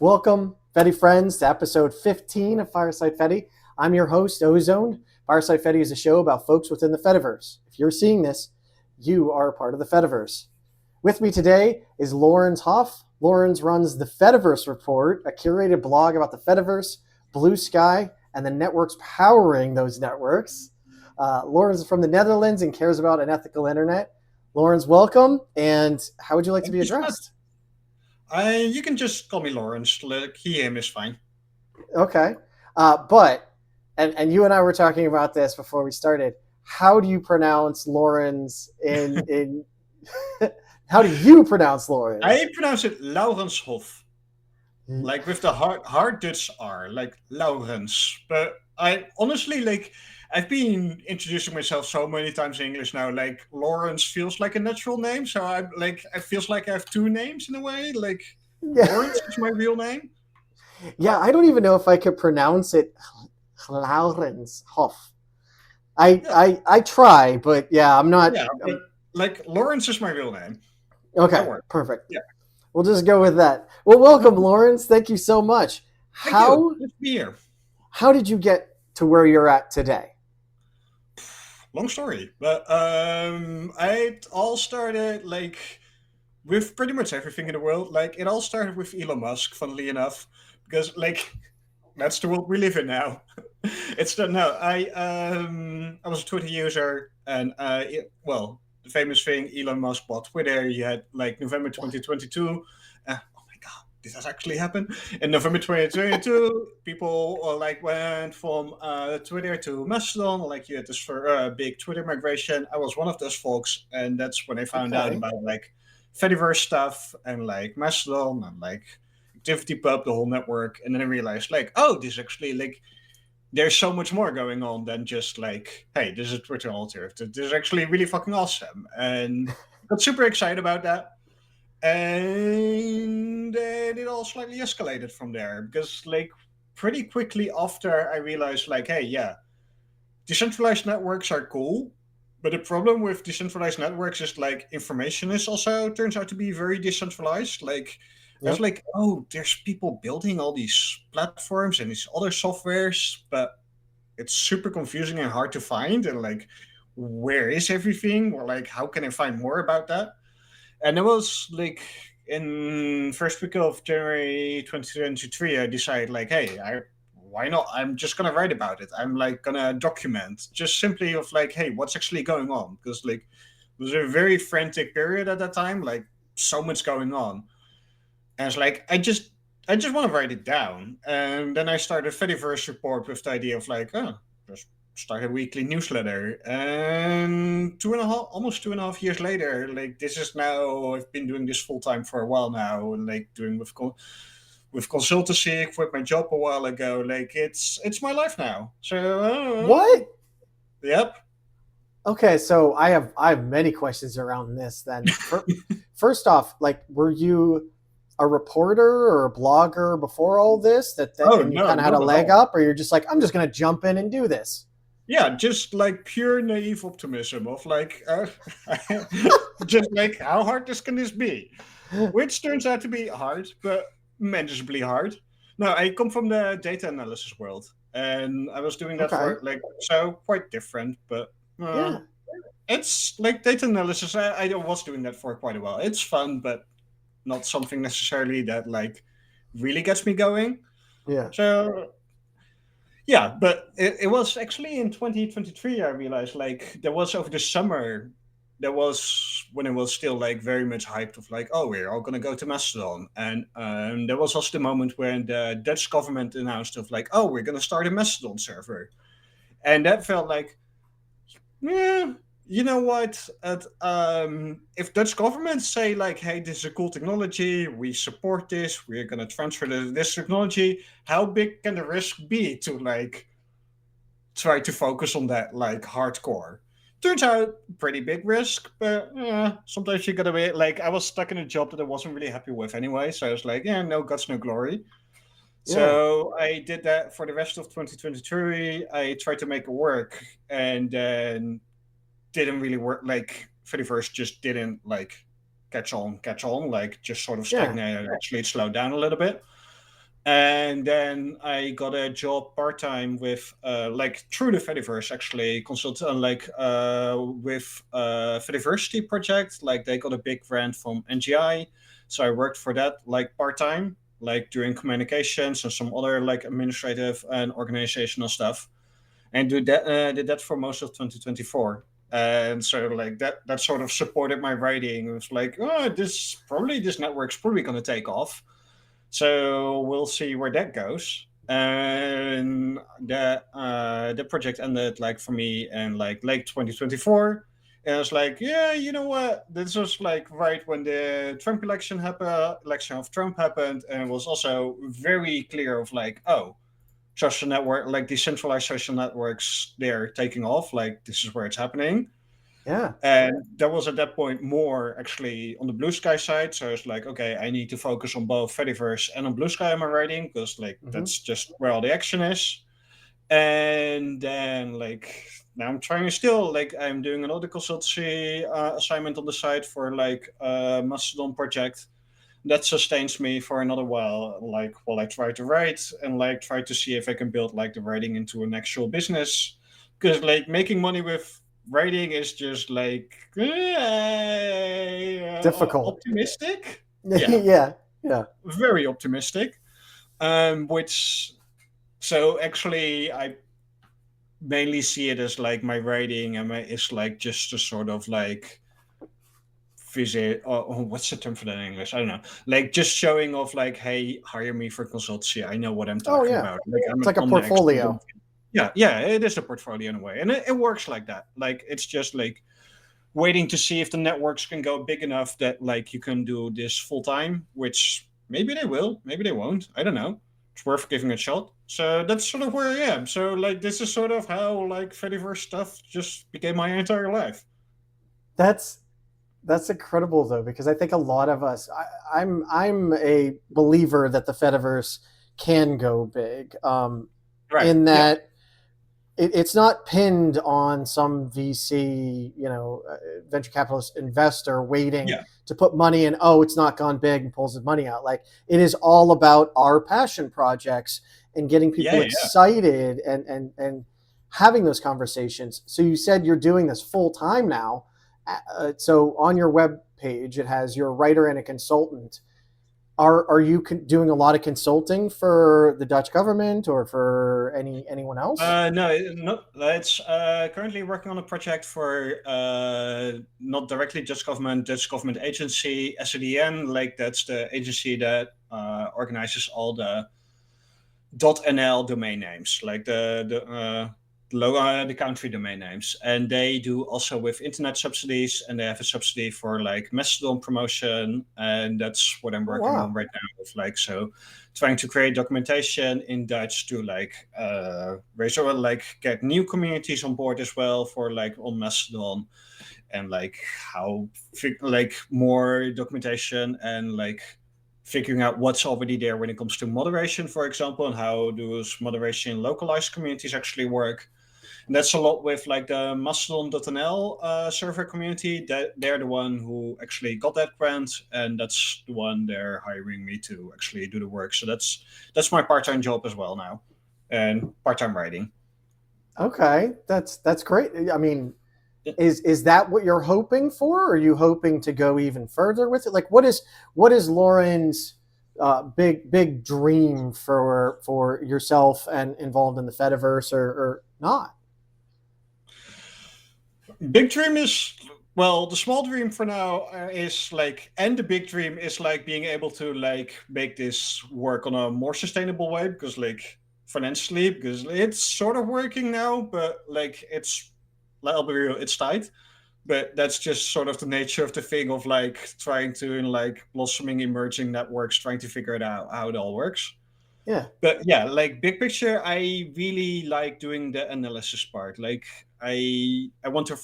Welcome, Fedi Friends, to episode 15 of Fireside Fedi. I'm your host, Ozoned. Fireside Fedi is a show about folks within the Fediverse. If you're seeing this, you are a part of the Fediverse. With me today is Laurens Hof. Laurens runs the Fediverse Report, a curated blog about the Fediverse, Blue Sky, and the networks powering those networks. Laurens is from the Netherlands and cares about an ethical internet. Laurens, welcome. And how would you like to be addressed? You can just call me Laurens. Like, him is fine. Okay. But you and I were talking about this before we started. How do you pronounce Laurens in how do you pronounce Laurens? I pronounce it Laurens Hof. Like with the hard Dutch R, like Laurens. But I honestly I've been introducing myself so many times in English now. Like Laurens feels like a natural name, so it feels like I have two names in a way. Like Laurens is my real name. Yeah, I don't even know if I could pronounce it Laurens Hof. I try, but yeah, I'm not. Yeah, but like Laurens is my real name. Okay, That works. perfect. Yeah. We'll just go with that. Well, welcome, Laurens. Thank you so much. Thank you. Good to be here. How did you get to where you're at today? Long story, but it all started with pretty much everything in the world. Like it all started with Elon Musk, funnily enough, because that's the world we live in now. It's the no. I was a Twitter user, and the famous thing Elon Musk bought Twitter. You had like November 2022. Oh my god, this has actually happened. In November 2022, people went from Twitter to Mastodon. Like you had this big Twitter migration. I was one of those folks, and that's when I found out about Fediverse stuff and like Mastodon and like ActivityPub, the whole network, and then I realized this actually there's so much more going on than just hey, this is a Twitter alternative. This is actually really fucking awesome, and got super excited about that. And then it all slightly escalated from there because pretty quickly after I realized hey, yeah, decentralized networks are cool. But the problem with decentralized networks is information is also turns out to be very decentralized. There's there's people building all these platforms and these other softwares, but it's super confusing and hard to find. And where is everything? Or how can I find more about that? And it was in first week of January 2023, I decided hey, why not? I'm just gonna write about it. I'm gonna document just simply of hey, what's actually going on? Because it was a very frantic period at that time, so much going on. And it's I just want to write it down. And then I started Fediverse Report with the idea of just start a weekly newsletter. And almost 2.5 years later, this is now, I've been doing this full time for a while now, and doing with consultancy, I quit my job a while ago. It's my life now. So What? Yep. Okay, so I have many questions around this. Then, first off, were you a reporter or a blogger before all this? And you kind of had a leg up, or you're just I'm just gonna jump in and do this? Yeah, just pure naive optimism of just how hard can this be? Which turns out to be hard, but manageably hard. No, I come from the data analysis world, and I was doing that for so quite different, but Yeah. it's data analysis. I was doing that for quite a while. It's fun, but not something necessarily that really gets me going. Yeah. So yeah, but it was actually in 2023 I realized there was over the summer, there was when it was still very much hyped of oh, we're all gonna go to Mastodon. And there was also the moment when the Dutch government announced of oh, we're gonna start a Mastodon server. And that felt yeah, you know what? If Dutch governments say hey, this is a cool technology, we support this, we're gonna transfer this technology, how big can the risk be to try to focus on that hardcore? Turns out pretty big risk, but sometimes you gotta be I was stuck in a job that I wasn't really happy with anyway, so I was yeah, no guts, no glory. Yeah. So I did that for the rest of 2023. I tried to make it work, and then didn't really work. Fediverse just didn't catch on. Just sort of stagnated. Actually, it slowed down a little bit. And then I got a job part-time with like through the Fediverse actually consult with Fediversity project. Like they got a big grant from NGI, so I worked for that like part-time, like doing communications and some other like administrative and organizational stuff, and did that for most of 2024. And so like that sort of supported my writing. It was like, oh, this network's probably going to take off, so we'll see where that goes. And the project ended like for me in like late 2024. And I was like, yeah, you know what? This was like right when the Trump election of Trump happened, and it was also very clear of like, oh, social network, like decentralized social networks, they're taking off. Like this is where it's happening. Yeah. And that was at that point more actually on the Blue Sky side. So it's like, okay, I need to focus on both Fediverse and on Blue Sky in my writing because like Hmm. that's just where all the action is. And then like now I'm trying to still like I'm doing another consultancy assignment on the side for like a Mastodon project that sustains me for another while, like while I try to write and like try to see if I can build like the writing into an actual business. Because like making money with writing is just like Difficult. optimistic. Yeah, Yeah. Yeah. very optimistic. Which so actually I mainly see it as like my writing and is like just a sort of like visit or what's the term for that in English? I don't know. Like just showing off like, hey, hire me for consultancy. I know what I'm Oh talking yeah. about. Like I'm It's an like a on the expert. portfolio. Yeah, yeah, it is a portfolio in a way. And it works like that. Like it's just like waiting to see if the networks can go big enough that like you can do this full time, which maybe they will, maybe they won't. I don't know. It's worth giving a shot. So that's sort of where I am. So like this is sort of how like Fediverse stuff just became my entire life. That's That's incredible though, because I think a lot of us, I'm a believer that the Fediverse can go big, Right. in Yeah. that it's not pinned on some VC, venture capitalist investor waiting Yeah. to put money in. Oh, it's not gone big and pulls his money out. Like it is all about our passion projects and getting Yeah. people Yeah. excited and having those conversations. So you said you're doing this full time now. So on your web page, it has you're a writer and a consultant. Are you doing a lot of consulting for the Dutch government or for anyone else? No, no. It's currently working on a project for not directly Dutch government agency, SEDN. Like that's the agency that organizes all the .nl domain names, like the country domain names, and they do also with internet subsidies, and they have a subsidy for like Mastodon promotion, and that's what I'm Oh working on wow. right now. With like so, trying to create documentation in Dutch to like raise or like get new communities on board as well for like on Mastodon, and like how like more documentation and like figuring out what's already there when it comes to moderation, for example, and how does moderation in localized communities actually work. And that's a lot with like the Mastodon.nl server community. That they're the one who actually got that grant, and that's the one they're hiring me to actually do the work. So that's my part-time job as well now, and part-time writing. Okay, that's great. I mean, is that what you're hoping for? Or are you hoping to go even further with it? Like, what is Lauren's big dream for yourself and involved in the Fediverse or not? Big dream is well, the small dream for now is like, and the big dream is like being able to like make this work on a more sustainable way because like financially, because it's sort of working now, but like it's, like, I'll be real, it's tight. But that's just sort of the nature of the thing of like trying to in like blossoming emerging networks, trying to figure it out how it all works. Yeah. But yeah, like big picture, I really like doing the analysis part. Like I want to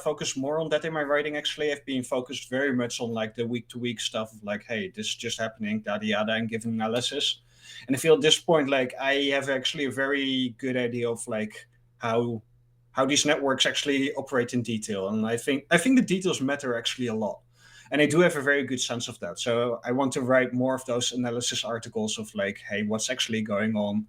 focus more on that in my writing. Actually, I've been focused very much on like the week to week stuff of like, hey, this is just happening, yada yada, and giving analysis. And I feel at this point, like I have actually a very good idea of like how how these networks actually operate in detail. And I think the details matter actually a lot. and I do have a very good sense of that. So I want to write more of those analysis articles of like, hey, what's actually going on,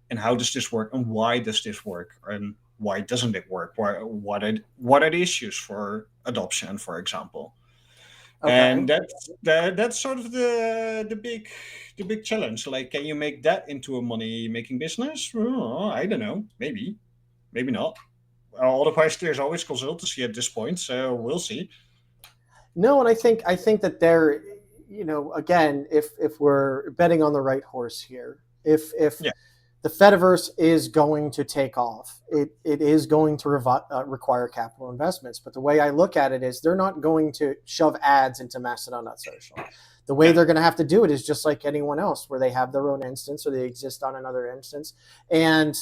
and how does this work, and why does this work, and why doesn't it work? What are the issues for adoption, for example? Okay. And that's sort of the big challenge. Like, can you make that into a money making business? Oh, I don't know. Maybe not. Otherwise, there's always consultancy at this point, so we'll see. No, and I think that there, you know, again, if we're betting on the right horse here, if Yeah, the Fediverse is going to take off, it is going to require capital investments. But the way I look at it is, they're not going to shove ads into Mastodon.social. The way yeah, they're going to have to do it is just like anyone else, where they have their own instance or they exist on another instance, and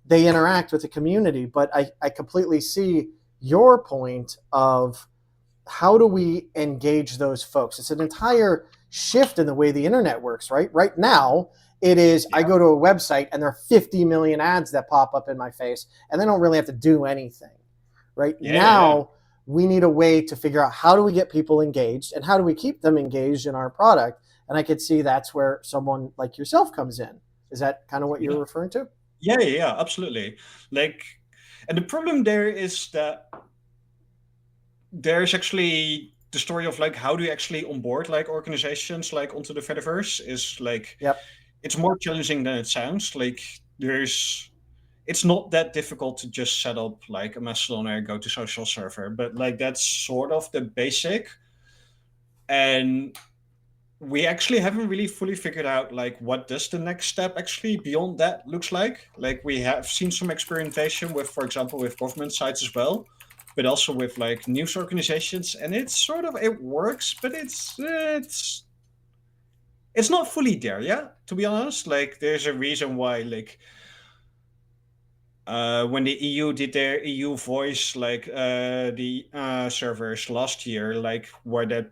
they interact with the community. But I completely see your point of, how do we engage those folks? It's an entire shift in the way the internet works, right? Right now, it is, I yeah, go to a website and there are 50 million ads that pop up in my face, and they don't really have to do anything. Right yeah. now, we need a way to figure out, how do we get people engaged and how do we keep them engaged in our product? And I could see that's where someone like yourself comes in. Is that kind of what you're Yeah, referring to? yeah, absolutely. Like, and the problem there is that there's actually the story of like, how do you actually onboard like organizations like onto the Fediverse is like, Yep. it's more challenging than it sounds. Like, there's it's not that difficult to just set up like a Mastodon or go to social server, but like that's sort of the basic. And we actually haven't really fully figured out like what does the next step actually beyond that looks like. Like, we have seen some experimentation with, for example, with government sites as well, but also with like news organizations, and it's sort of, it works, but it's not fully there yet, to be honest. Like, there's a reason why, like, when the EU did their EU voice, like the servers last year, like where the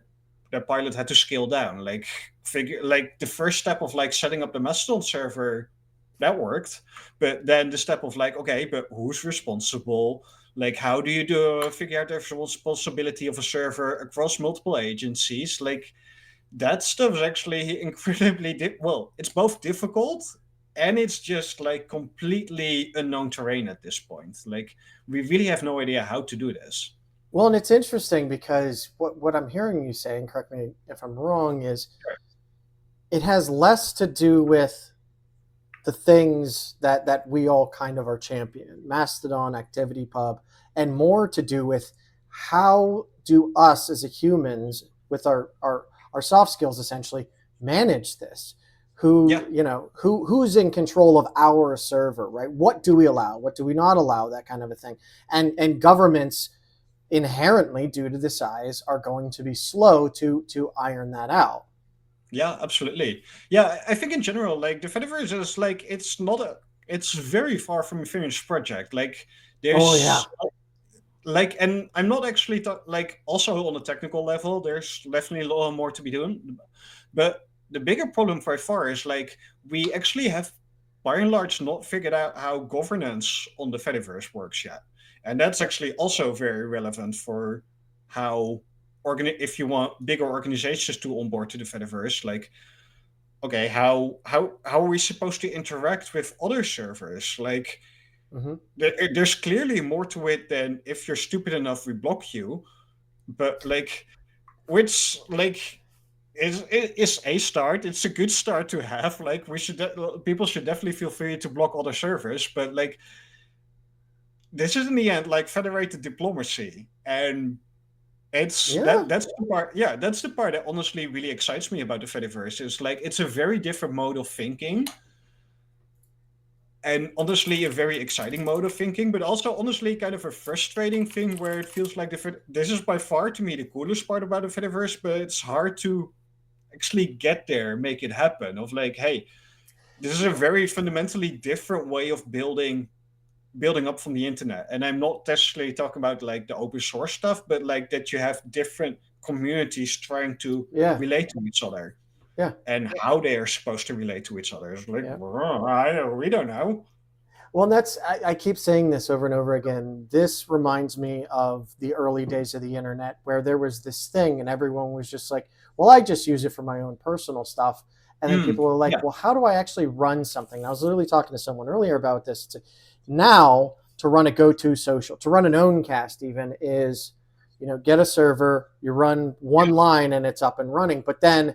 pilot had to scale down, like figure like the first step of like setting up the Mastodon server, that worked, but then the step of like, okay, but who's responsible? Like, how do you figure out the responsibility of a server across multiple agencies? Like, that stuff is actually incredibly well, it's both difficult and it's just like completely unknown terrain at this point. Like, we really have no idea how to do this. Well, and it's interesting because what I'm hearing you say, and correct me if I'm wrong, is it has less to do with the things that we all kind of are championing, Mastodon, ActivityPub, and more to do with, how do us as a humans, with our soft skills, essentially manage this? Yeah, Who's in control of our server, right? What do we allow? What do we not allow? That kind of a thing. And governments, inherently, due to the size, are going to be slow to iron that out. yeah, absolutely. Yeah, I think in general, like the Fediverse is like, it's very far from a finished project. Like, Oh yeah. there's like, and I'm not actually like, also on a technical level, there's definitely a lot more to be doing. But the bigger problem by far is like, we actually have by and large not figured out how governance on the Fediverse works yet. And that's Yep. actually also very relevant for how if you want bigger organizations to onboard to the Fediverse, like, okay, how are we supposed to interact with other servers? Like, Hmm. there's clearly more to it than, if you're stupid enough, we block you. But like, which like is a start. It's a good start to have. Like, people should definitely feel free to block other servers. But like, this is in the end like federated diplomacy, and Yeah. that's the part. Yeah, that's the part that honestly really excites me about the Fediverse. Is like, it's a very different mode of thinking, and honestly a very exciting mode of thinking, but also honestly kind of a frustrating thing, where it feels like this is by far to me the coolest part about the Fediverse, but it's hard to actually get there, make it happen. Of like, hey, this is a very fundamentally different way of building up from the internet, and I'm not necessarily talking about like the open source stuff, but like that you have different communities trying to Yeah. relate to each other, Yeah. and how they are supposed to relate to each other is like, Yeah. we don't know. Well, and I keep saying this over and over again. This reminds me of the early days of the internet where there was this thing and everyone was just like, well, I just use it for my own personal stuff. And then people were like, Yeah, well, how do I actually run something? I was literally talking to someone earlier about this. Now, to run a go-to social, to run an own cast even is, get a server, you run one yeah, line and it's up and running. But then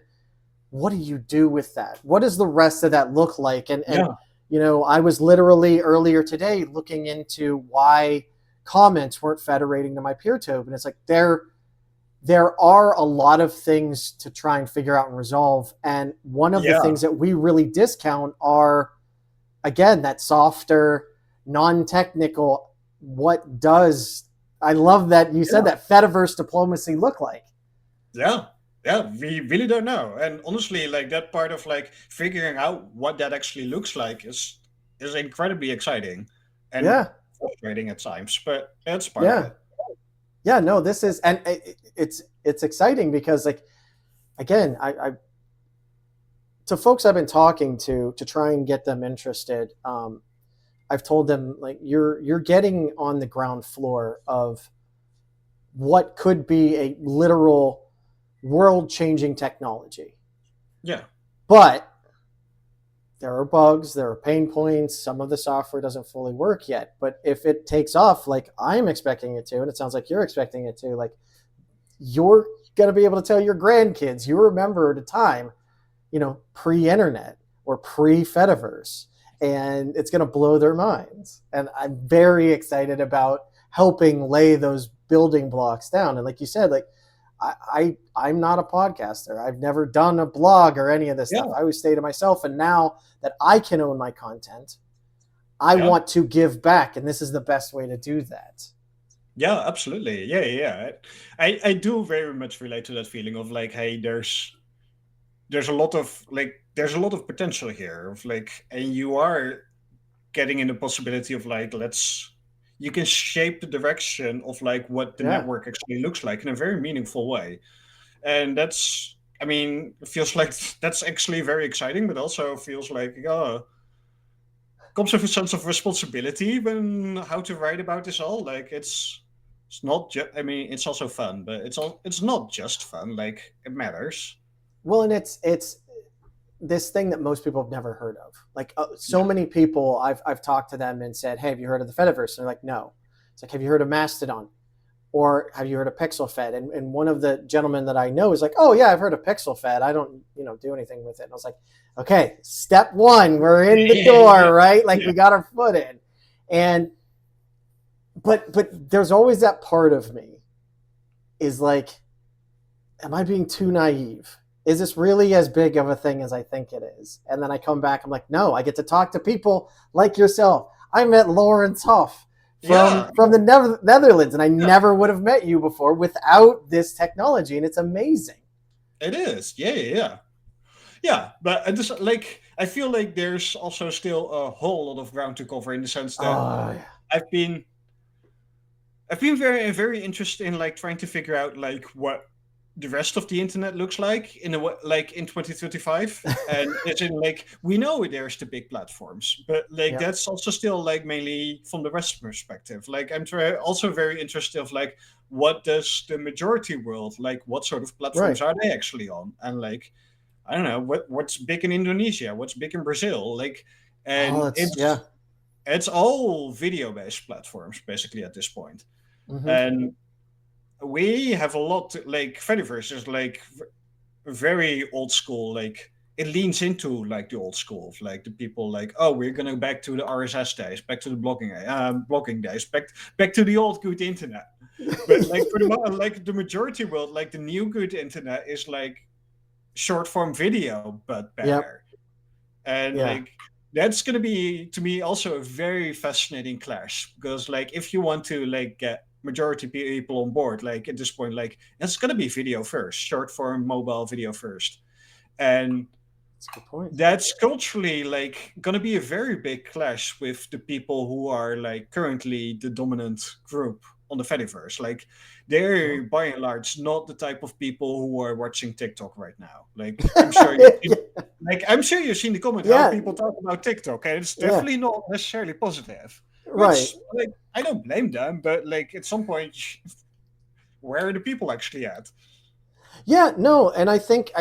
what do you do with that? What does the rest of that look like? And yeah, I was literally earlier today looking into why comments weren't federating to my PeerTube, and it's like there are a lot of things to try and figure out and resolve. And one of the yeah, things that we really discount are, again, that softer, non-technical. What does I love that you said yeah. that Fediverse diplomacy look like? Yeah, yeah, we really don't know. And honestly, like that part of like figuring out what that actually looks like is incredibly exciting and Yeah, frustrating at times, but it's part of yeah. it. Yeah, no, this is, and it's exciting because, like, again, I to folks I've been talking to try and get them interested. I've told them, like, you're getting on the ground floor of what could be a literal world changing technology, Yeah, but there are bugs, there are pain points. Some of the software doesn't fully work yet, but if it takes off like I'm expecting it to, and it sounds like you're expecting it to, like, you're going to be able to tell your grandkids you remember at a time, pre-internet or pre-Fediverse, and it's going to blow their minds. And I'm very excited about helping lay those building blocks down. And like you said, like, I'm not a podcaster. I've never done a blog or any of this stuff. yeah, I always stay to myself. And now that I can own my content, I yeah, want to give back, and this is the best way to do that. yeah, absolutely. Yeah, yeah, yeah. I do very much relate to that feeling of like, hey, there's a lot of there's a lot of potential here of like, and you are getting in the possibility of like, you can shape the direction of like what the Yeah. network actually looks like in a very meaningful way. And that's, I mean, it feels like that's actually very exciting, but also feels like, comes with a sense of responsibility when how to write about this all. Like it's not just, I mean, it's also fun, but it's not just fun. Like it matters. Well, and it's this thing that most people have never heard of. Like, so Yeah, many people, I've talked to them and said, "Hey, have you heard of the Fediverse?" And they're like, "No." It's like, "Have you heard of Mastodon? Or have you heard of PixelFed?" And one of the gentlemen that I know is like, "Oh yeah, I've heard of PixelFed. I don't do anything with it." And I was like, "Okay, step one, we're in the yeah, door, right? Like, yeah, we got our foot in." And but there's always that part of me is like, am I being too naive? Is this really as big of a thing as I think it is? And then I come back, I'm like, no, I get to talk to people like yourself. I met Laurens Hof yeah, from the Netherlands, and I yeah. never would have met you before without this technology, and it's amazing. It is. Yeah, yeah, yeah. Yeah, but I just like I feel like there's also still a whole lot of ground to cover in the sense that Oh, I've been I've been very interested in like trying to figure out like what the rest of the internet looks like in a like in 2025. And it's in like we know there's the big platforms, but like yeah, that's also still like mainly from the West perspective. Like also very interested of like what does the majority world like, what sort of right. platforms are they actually on, and like I don't know what's big in Indonesia, what's big in Brazil, like, Oh, and that's yeah. it's all video based platforms basically at this point. Mm-hmm. And we have a lot like Fediverse is like very old school. Like it leans into like the old school of like the people like, oh, we're gonna back to the RSS days, back to the blogging days, back to the old good internet. But like for like the majority world, like the new good internet is like short form video but Yep. better. And Yeah. like that's going to be to me also a very fascinating clash, because like if you want to like get majority people on board, like at this point, like it's going to be video first, short form mobile video first. And That's a good point. that's culturally like going to be a very big clash with the people who are like currently the dominant group on the Fediverse. Like they're Well, by and large not the type of people who are watching TikTok right now. Like I'm sure you've seen, yeah. Like, I'm sure you've seen the comment how Yeah, people talk about TikTok, and it's yeah, definitely not necessarily positive. right. Which, like, I don't blame them, but like at some point, where are the people actually at? Yeah, no, and I think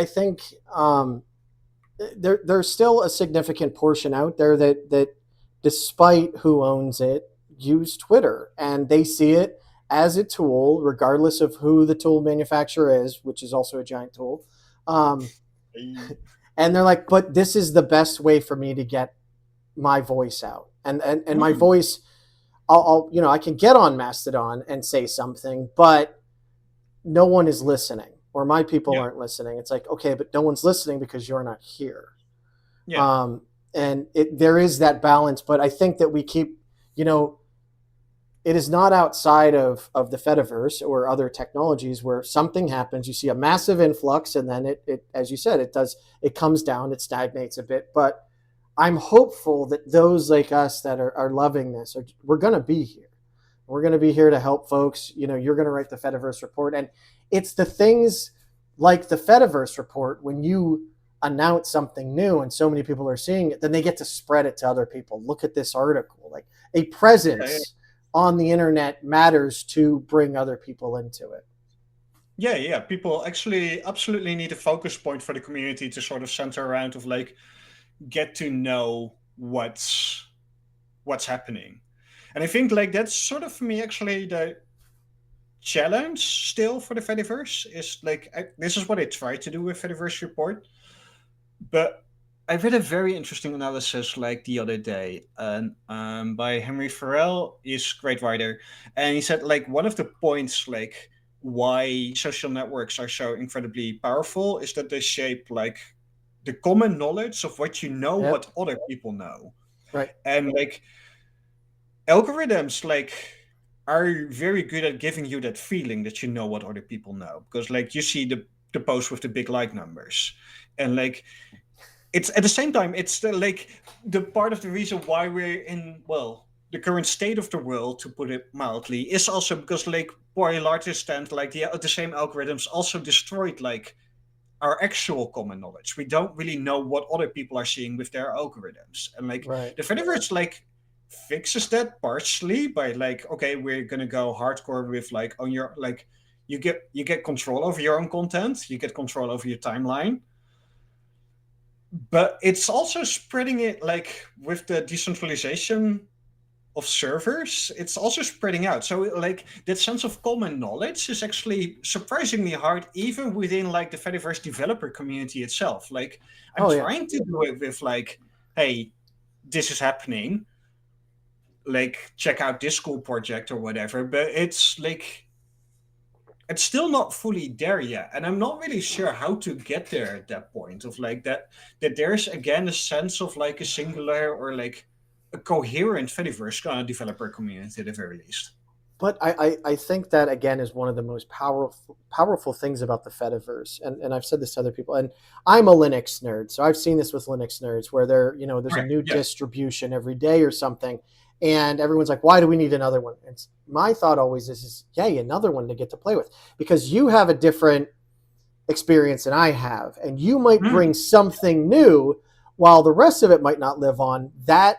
there's still a significant portion out there that despite who owns it, use Twitter and they see it as a tool, regardless of who the tool manufacturer is, which is also a giant tool. Um, and they're like, but this is the best way for me to get my voice out, and my Hmm. voice, I can get on Mastodon and say something, but no one is listening, or my people Yeah, aren't listening. It's like, okay, but no one's listening because you're not here. yeah, um, and there is that balance. But I think that we keep, you know, it is not outside of the Fediverse or other technologies where something happens, you see a massive influx, and then it as you said, it comes down, it stagnates a bit. But I'm hopeful that those like us that are loving this, we're going to be here. We're going to be here to help folks. You're going to write the Fediverse report, and it's the things like the Fediverse report when you announce something new and so many people are seeing it, then they get to spread it to other people. Look at this article. Like, a yeah, presence on the internet matters to bring other people into it. yeah, yeah. People actually absolutely need a focus point for the community to sort of center around of like get to know what's happening. And I think like that's sort of for me actually the challenge still for the Fediverse is like this is what I try to do with Fediverse Report. But I read a very interesting analysis like the other day, and by Henry Farrell. He's a great writer, and he said like one of the points like why social networks are so incredibly powerful is that they shape like the common knowledge of what you know, Yep. what other people know, Right. and like algorithms like are very good at giving you that feeling that you know what other people know because like you see the post with the big like numbers and like it's at the same time it's like the part of the reason why we're in well the current state of the world to put it mildly is also because like for a large extent like the same algorithms also destroyed like our actual common knowledge. We don't really know what other people are seeing with their algorithms. And like Right. the Fediverse like fixes that partially by like, okay, we're gonna go hardcore with like on your like you get control over your own content, you get control over your timeline. But it's also spreading it like with the decentralization of servers, it's also spreading out. So like that sense of common knowledge is actually surprisingly hard, even within like the Fediverse developer community itself. Like I'm Oh yeah. trying to do it with like, hey, this is happening. Like check out this cool project or whatever. But it's like it's still not fully there yet. And I'm not really sure how to get there at that point of like that there's again a sense of like a singular or like a coherent Fediverse developer community at the very least. But I think that again is one of the most powerful things about the Fediverse, and I've said this to other people, and I'm a Linux nerd, so I've seen this with Linux nerds where there's a Right. new Yeah. distribution every day or something, and everyone's like, why do we need another one? And my thought always is yay, another one to get to play with, because you have a different experience than I have, and you might Mm. bring something new while the rest of it might not live on. That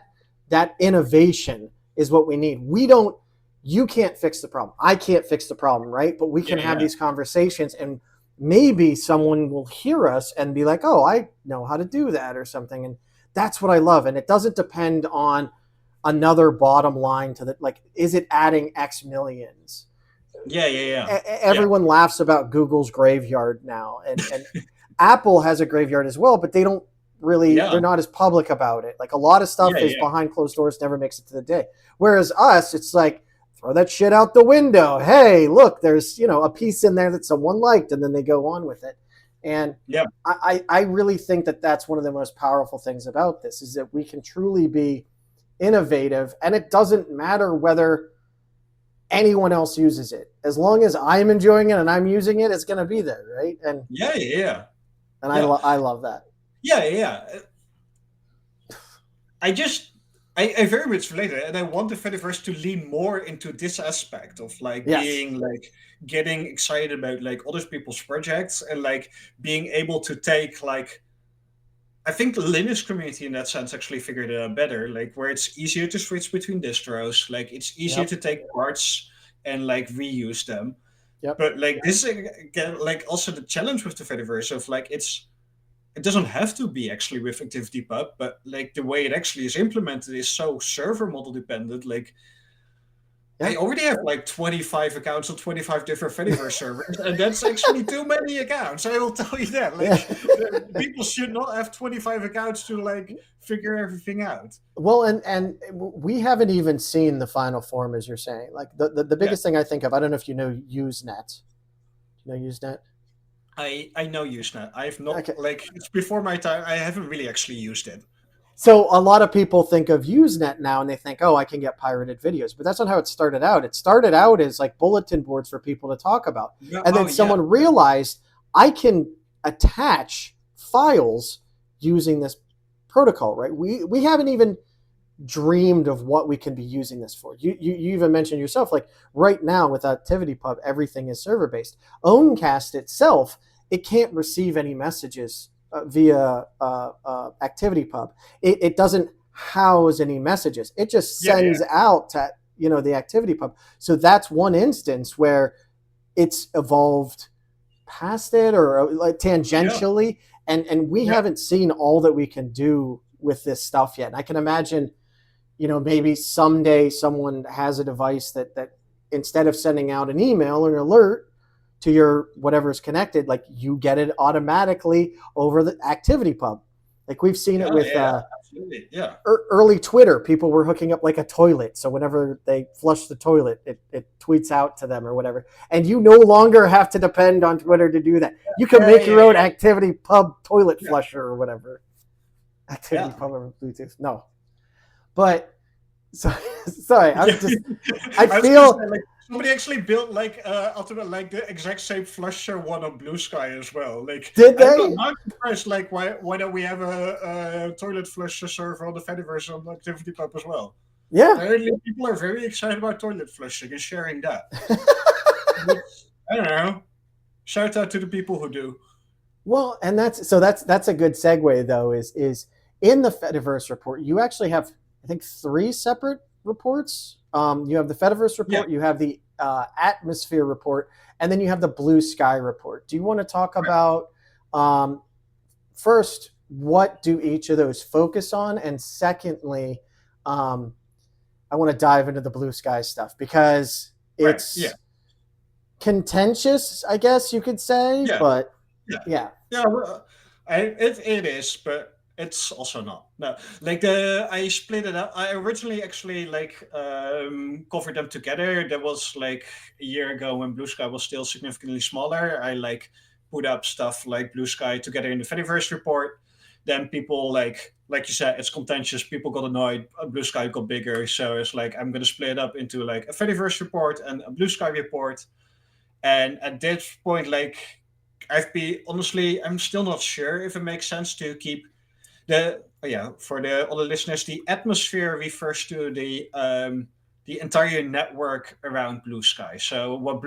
innovation is what we need. We don't You can't fix the problem. I can't fix the problem, right? But we Yeah. can have Yeah. these conversations, and maybe someone will hear us and be like, "Oh, I know how to do that," or something. And that's what I love. And it doesn't depend on another bottom line to the, like, is it adding X millions? Yeah. Yeah. Yeah. Yeah. Everyone laughs about Google's graveyard now, and Apple has a graveyard as well, but they're Yeah. not as public about it. Like, a lot of Yeah. stuff is Yeah. behind closed doors, never makes it to the day. Whereas us, it's like, throw that shit out the window. Hey, look, there's a piece in there that someone liked, and then they go on with it. And Yeah. I really think that that's one of the most powerful things about this, is that we can truly be innovative, and it doesn't matter whether anyone else uses it. As long as I'm enjoying it and I'm using it, it's going to be there, right? And Yeah. Yeah. and Yeah. I love that. Yeah. Yeah. I just I very much relate it, and I want the Fediverse to lean more into this aspect of like Yes. being like getting excited about like other people's projects and like being able to take like I think the Linux community in that sense actually figured it out better, like where it's easier to switch between distros, like it's easier Yep. to take parts and like reuse them. Yep. But like this is again, like also the challenge with the Fediverse of like it doesn't have to be actually with ActivityPub, but like the way it actually is implemented is so server model dependent. Like Yeah. I already have like 25 accounts on 25 different Fediverse servers, and that's actually too many accounts. I will tell you that. Like, people should not have 25 accounts to like figure everything out. Well, and we haven't even seen the final form, as you're saying. Like the biggest thing I think of, I don't know if you know Usenet. Do you know Usenet? I know Usenet. I've not Okay. like it's before my time. I haven't really actually used it. So a lot of people think of Usenet now and they think, oh, I can get pirated videos. But that's not how it started out. It started out as like bulletin boards for people to talk about. No, And then someone realized I can attach files using this protocol, right? We haven't even dreamed of what we can be using this for. You even mentioned yourself, like right now with ActivityPub, everything is server based. Owncast itself, it can't receive any messages via ActivityPub. It doesn't house any messages. It just sends out to the ActivityPub. So that's one instance where it's evolved past it or like tangentially, and we haven't seen all that we can do with this stuff yet. And I can imagine, maybe someday someone has a device that instead of sending out an email or an alert to your whatever's connected, like you get it automatically over the ActivityPub. Like we've seen it with absolutely. early Twitter. People were hooking up like a toilet, so whenever they flush the toilet, it tweets out to them or whatever. And you no longer have to depend on Twitter to do that. You can make your own ActivityPub toilet flusher or whatever. ActivityPub over Bluetooth. No, but sorry, I feel. Somebody actually built like ultimate like the exact same flusher one on Blue Sky as well. Like, did they? I'm surprised. Like, why don't we have a toilet flusher server on the Fediverse on ActivityPub as well? Yeah, apparently people are very excited about toilet flushing and sharing that. I don't know. Shout out to the people who do. Well, and that's a good segue though. Is in the Fediverse report, you actually have I think 3 separate reports. You have the Fediverse report, you have the atmosphere report, and then you have the Blue Sky report. Do you want to talk about first what do each of those focus on, and secondly, I want to dive into the Blue Sky stuff because it's contentious, I guess you could say, but well, it is, but it's also not. No, like I split it up. I originally actually covered them together. That was like a year ago when Blue Sky was still significantly smaller. I like put up stuff like Blue Sky together in the Fediverse report. Then people like you said, it's contentious. People got annoyed. Blue Sky got bigger, so it's like I'm going to split it up into like a Fediverse report and a Blue Sky report. And at this point, like honestly, I'm still not sure if it makes sense to keep for the other listeners, the atmosphere refers to the entire network around Blue Sky. So what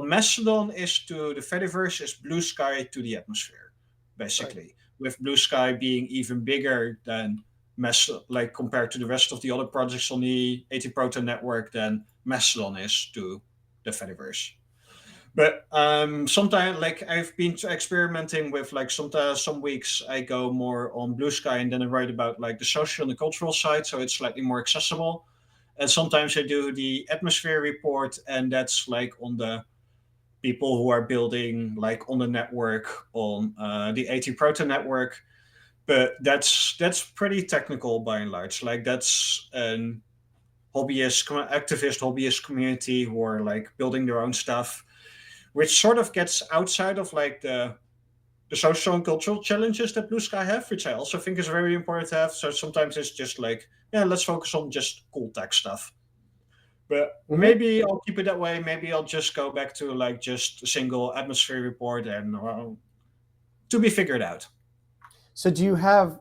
Mastodon is to the Fediverse is Blue Sky to the atmosphere, basically. Right. With Blue Sky being even bigger than Mastodon, like compared to the rest of the other projects on the AT Proton network, than Mastodon is to the Fediverse. But sometimes, like I've been experimenting with, like sometimes some weeks I go more on Blue Sky and then I write about like the social and the cultural side, so it's slightly more accessible. And sometimes I do the atmosphere report, and that's like on the people who are building like on the network on the AT Proton network. But that's pretty technical by and large. Like that's an activist hobbyist community who are like building their own stuff, which sort of gets outside of like the social and cultural challenges that Blue Sky have, which I also think is very important to have. So sometimes it's just like, let's focus on just cool tech stuff. But maybe I'll keep it that way. Maybe I'll just go back to like just a single atmosphere report, and to be figured out. So do you have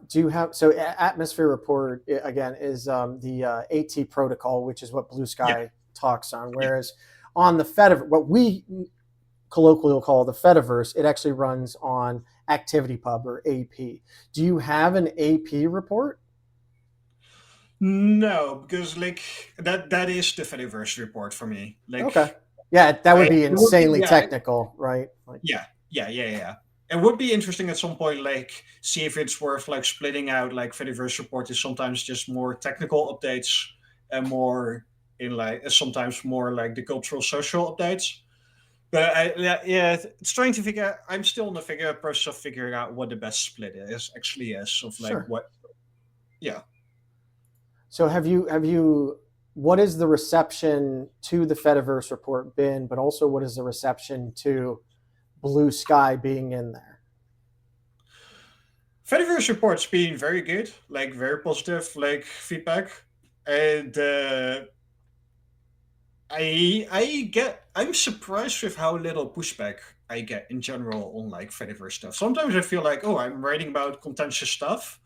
so atmosphere report again is the AT protocol, which is what Blue Sky talks on, whereas on the Fediverse, what we colloquially call the Fediverse, it actually runs on ActivityPub or AP. Do you have an AP report? No, because like that is the Fediverse report for me. Like Okay. Yeah, that I would be it would be, insanely yeah, technical, right? Like, yeah. It would be interesting at some point, like see if it's worth like splitting out. Like Fediverse report is sometimes just more technical updates and more in like sometimes more like the cultural social updates. But it's trying to figure. I'm still in the process of figuring out what the best split is actually is of like sure. what. Yeah, So have you what is the reception to the Fediverse report been, but also what is the reception to Blue Sky being in there? Fediverse report's been very good, like very positive, like feedback, and I'm surprised with how little pushback I get in general on like Fediverse stuff. Sometimes I feel like, oh, I'm writing about contentious stuff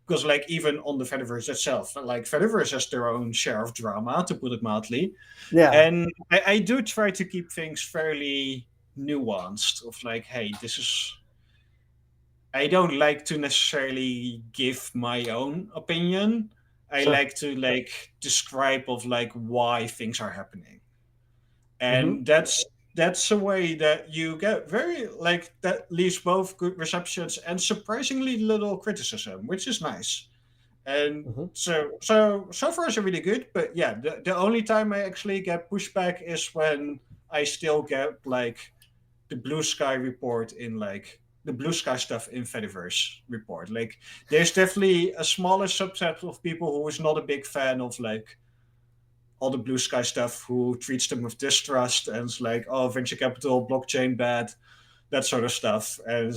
because like even on the Fediverse itself, like Fediverse has their own share of drama, to put it mildly, Yeah, and I do try to keep things fairly nuanced. Of like, hey, this is. I don't like to necessarily give my own opinion. I sure. like to like describe of like why things are happening, Hmm. and that's a way that you get very like that leaves both good receptions and surprisingly little criticism, which is nice. And Hmm. so far so really good. But yeah, the only time I actually get pushback is when I still get like the blue sky report in like the blue sky stuff in Fediverse report. Like there's definitely a smaller subset of people who is not a big fan of like all the blue sky stuff, who treats them with distrust and is like, oh, venture capital, blockchain bad, that sort of stuff. And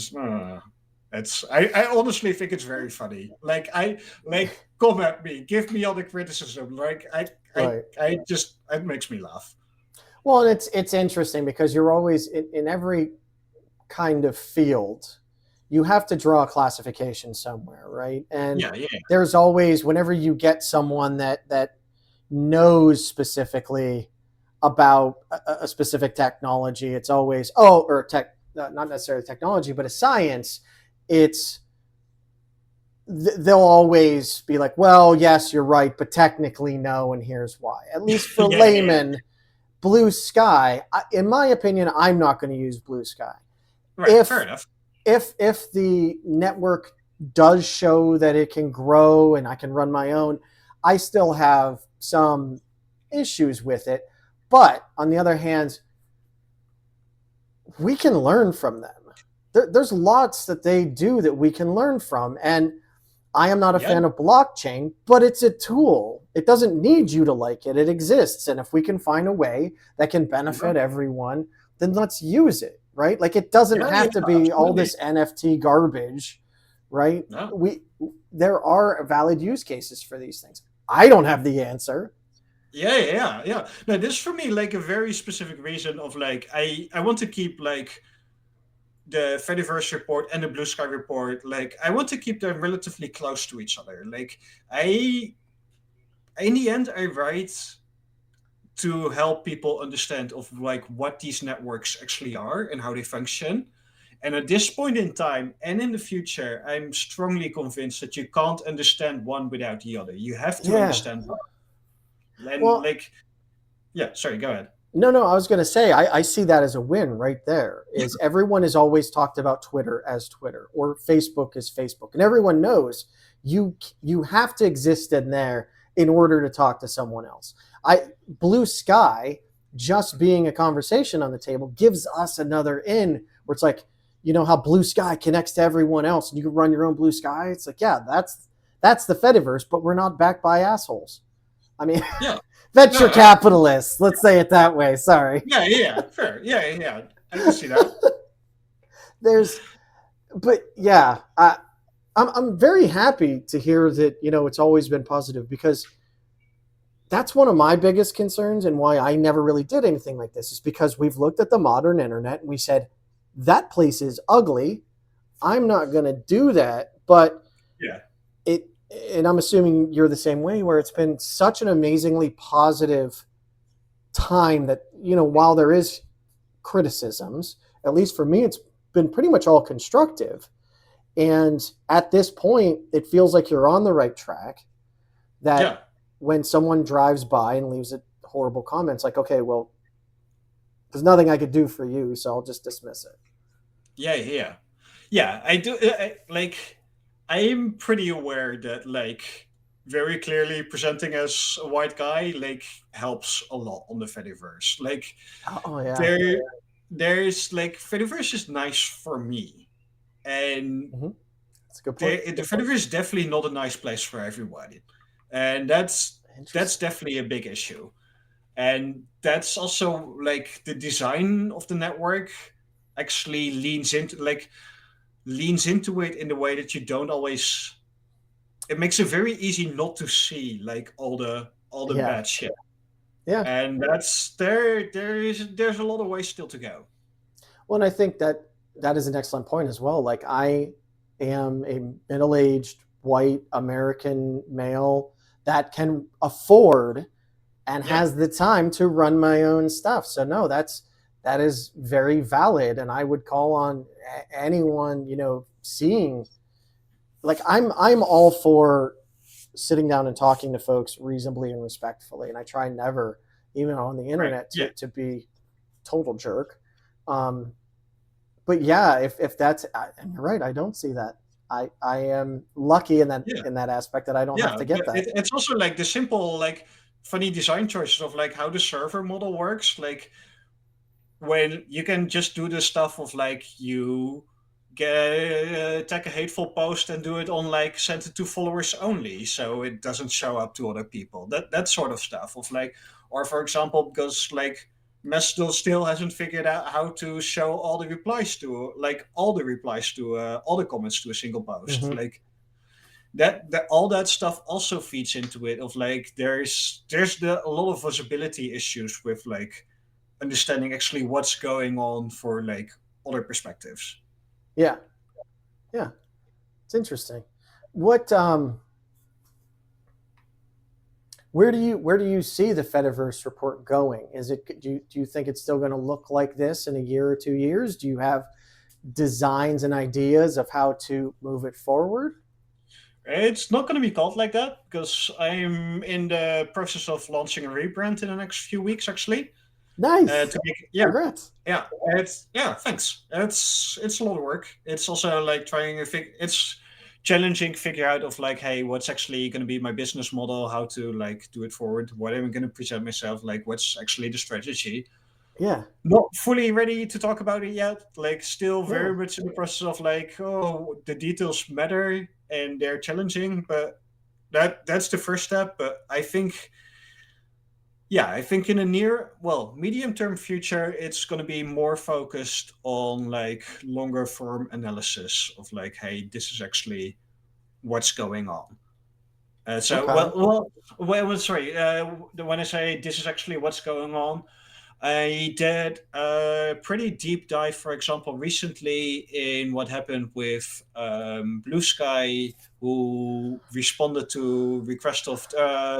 I honestly think it's very funny. Like I like come at me, give me all the criticism. Like Right. I just it makes me laugh. Well, and it's interesting because you're always in every kind of field, you have to draw a classification somewhere, right? And Yeah. there's always whenever you get someone that knows specifically about a specific technology, it's always or tech, not necessarily technology, but a science. It's they'll always be like, well, yes, you're right, but technically no, and here's why. At least for Yeah. laymen, Blue Sky, in my opinion, I'm not going to use Blue Sky. Right, fair If enough. if the network does show that it can grow and I can run my own, I still have some issues with it. But on the other hand, we can learn from them. There's lots that they do that we can learn from. And I am not a Yeah, fan of blockchain, but it's a tool. It doesn't need you to like it. It exists. And if we can find a way that can yeah, benefit everyone, then let's use it, right? Like it doesn't have to be all absolutely. this NFT garbage, right? No. There are valid use cases for these things. I don't have the answer. Yeah. No, this is for me like a very specific reason of like I want to keep like the Fediverse report and the Blue Sky report, like I want to keep them relatively close to each other. Like I in the end I write to help people understand of like what these networks actually are and how they function. And at this point in time and in the future, I'm strongly convinced that you can't understand one without the other. You have to Yeah. understand one. And Well, like, yeah, sorry, go ahead. no. I was going to say, I see that as a win right there. Yeah, Is everyone has always talked about Twitter as Twitter or Facebook as Facebook, and everyone knows you have to exist in there in order to talk to someone else. Blue Sky just being a conversation on the table gives us another in where it's like, you know how Blue Sky connects to everyone else, and you can run your own Blue Sky. It's like, yeah, that's the Fediverse, but we're not backed by assholes. I mean, yeah. venture No, capitalists. Let's say it that way. Sorry. fair. Yeah. I can see that. There's, but yeah, I'm very happy to hear that it's always been positive because that's one of my biggest concerns and why I never really did anything like this is because we've looked at the modern internet and we said that place is ugly. I'm not going to do that, but Yeah. it. And I'm assuming you're the same way, where it's been such an amazingly positive time that while there is criticisms. At least for me, it's been pretty much all constructive. And at this point, it feels like you're on the right track. That Yeah. when someone drives by and leaves a horrible comment, it's like, okay, well, there's nothing I could do for you, so I'll just dismiss it. Yeah. I do. I'm pretty aware that like very clearly presenting as a white guy like helps a lot on the Fediverse. Like Oh yeah. there, there's like Fediverse is nice for me, and Mm-hmm. That's a good point. the Fediverse is definitely not a nice place for everybody, and that's Interesting. definitely a big issue. And that's also like the design of the network actually leans into it in the way that you don't always. It makes it very easy not to see like all the Yeah. bad shit, Yeah. and there's a lot of ways still to go. Well, and I think that that is an excellent point as well. Like I am a middle-aged white American male that can afford and Yeah, has the time to run my own stuff. So no, that is very valid, and I would call on anyone, seeing, like, I'm all for sitting down and talking to folks reasonably and respectfully, and I try never, even on the right. internet, Yeah, to be total jerk. Um, but yeah, if that's, and you're right, I don't see that. I am lucky in that yeah, aspect that I don't have yeah. to get But that. it's also like the simple like funny design choices of like how the server model works. Like when you can just do the stuff of like you get take a hateful post and do it on like send it to followers only so it doesn't show up to other people, that sort of stuff of like, or for example because like Mastodon still hasn't figured out how to show all the replies to like all the comments to a single post, Mm-hmm. like that all that stuff also feeds into it of like there's a lot of visibility issues with like understanding actually what's going on for like other perspectives. Yeah, yeah, it's interesting. What where do you see the Fediverse report going? Is it do you think it's still going to look like this in a year or 2 years? Do you have designs and ideas of how to move it forward? It's not going to be called like that because I'm in the process of launching a rebrand in the next few weeks actually. Nice. To make yeah, Congrats. yeah, it's yeah, thanks. It's a lot of work. It's also like trying to it's challenging figure out of like, hey, what's actually going to be my business model, how to like do it forward, what am I going to present myself, like what's actually the strategy. Yeah. Not fully ready to talk about it yet. Like, still very No. much in the process of like, oh, the details matter and they're challenging, but that's the first step. But I think, yeah, I think in a medium term future, it's going to be more focused on like longer form analysis of like, hey, this is actually what's going on. So, Okay. sorry. When I say this is actually what's going on, I did a pretty deep dive, for example, recently in what happened with Blue Sky, who responded to request of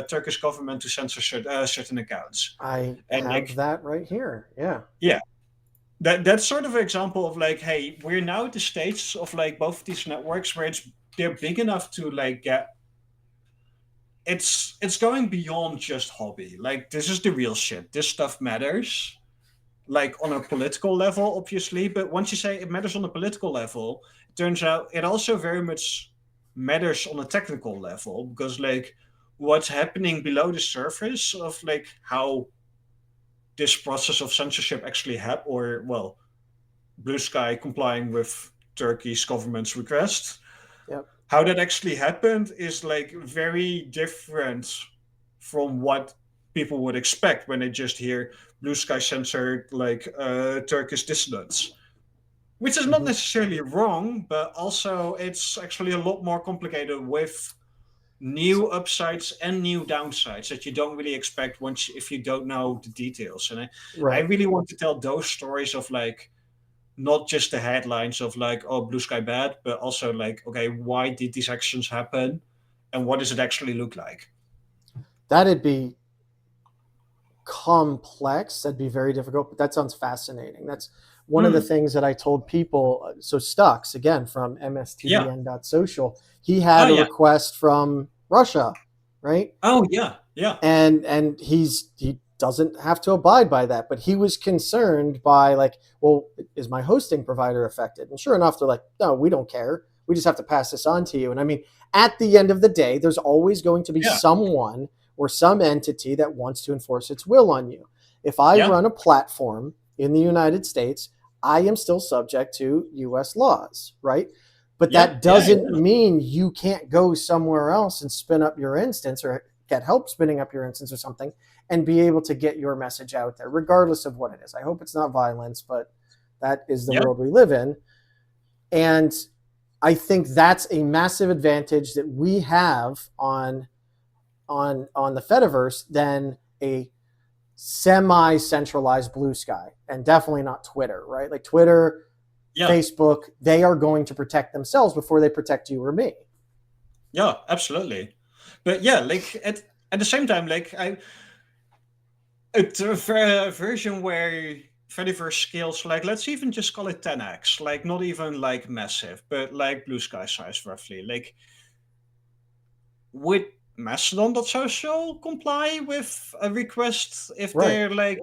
Turkish government to censor certain accounts. I And have like, that right here. Yeah. yeah, that's sort of an example of like, hey, we're now at the stage of like both of these networks where they're big enough to like get it's going beyond just hobby. Like this is the real shit. This stuff matters like on a political level, obviously. But once you say it matters on a political level, it turns out it also very much matters on a technical level because like what's happening below the surface of like how this process of censorship actually happened, or well, Blue Sky complying with Turkey's government's request, Yep. how that actually happened is like very different from what people would expect when they just hear Blue Sky censored like Turkish dissidents, which is not Hmm. necessarily wrong, but also it's actually a lot more complicated with new upsides and new downsides that you don't really expect once if you don't know the details. And I Right. really want to tell those stories of like not just the headlines of like, oh, Blue Sky bad, but also like, okay, why did these actions happen and what does it actually look like? That'd be complex. That'd be very difficult, but that sounds fascinating. That's one of the Mm. things that I told people. So Stux, again, from Yeah. mstdn.social, he Oh had a yeah. request from Russia, right? Oh yeah. Yeah. And he doesn't have to abide by that, but he was concerned by, like, well, is my hosting provider affected? And sure enough, they're like, no, we don't care, we just have to pass this on to you. And I mean, at the end of the day, there's always going to be Yeah. someone or some entity that wants to enforce its will on you. If I Yeah. run a platform in the United States, I am still subject to US laws, right? But Yeah. that Yeah. doesn't mean you can't go somewhere else and spin up your instance, or get help spinning up your instance or something, and be able to get your message out there, regardless of what it is. I hope it's not violence, but that is the Yeah. world we live in. And I think that's a massive advantage that we have on the Fediverse than a semi-centralized blue sky, and definitely not Twitter, right? Like Twitter, Yeah. Facebook, they are going to protect themselves before they protect you or me. Yeah. Absolutely. But yeah, like at the same time, like it's a version where Fediverse scales, like, let's even just call it 10x, like not even like massive, but like blue sky size roughly. Like, would Mastodon.social comply with a request if Right. they're like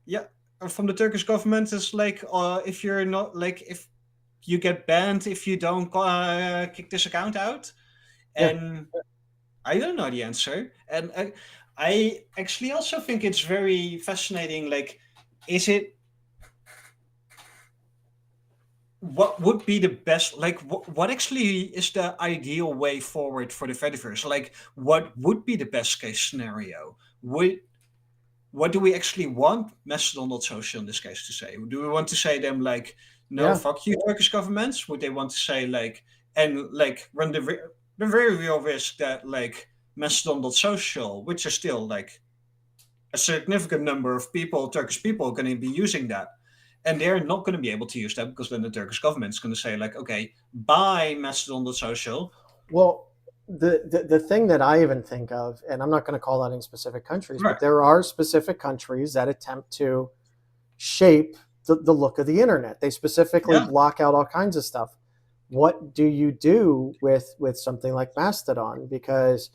yeah, from the Turkish government is like, if you're not like, if you get banned if you don't kick this account out? Yeah. And I don't know the answer. And I actually also think it's very fascinating. Like, is it, what would be the best, like, what actually is the ideal way forward for the Fediverse? Like, what would be the best case scenario? What do we actually want Mastodon.social in this case to say? Do we want to say them like, no, Yeah. fuck you, Turkish governments? Would they want to say like, and like run the very real risk that like Mastodon.social, which are still like a significant number of people, Turkish people, going to be using that, and they're not going to be able to use that because then the Turkish government's going to say like, okay, buy Mastodon.social. Well, the thing that I even think of, and I'm not going to call out any specific countries, Right. but there are specific countries that attempt to shape the look of the internet. They specifically Yeah. block out all kinds of stuff. What do you do with something like Mastodon? Because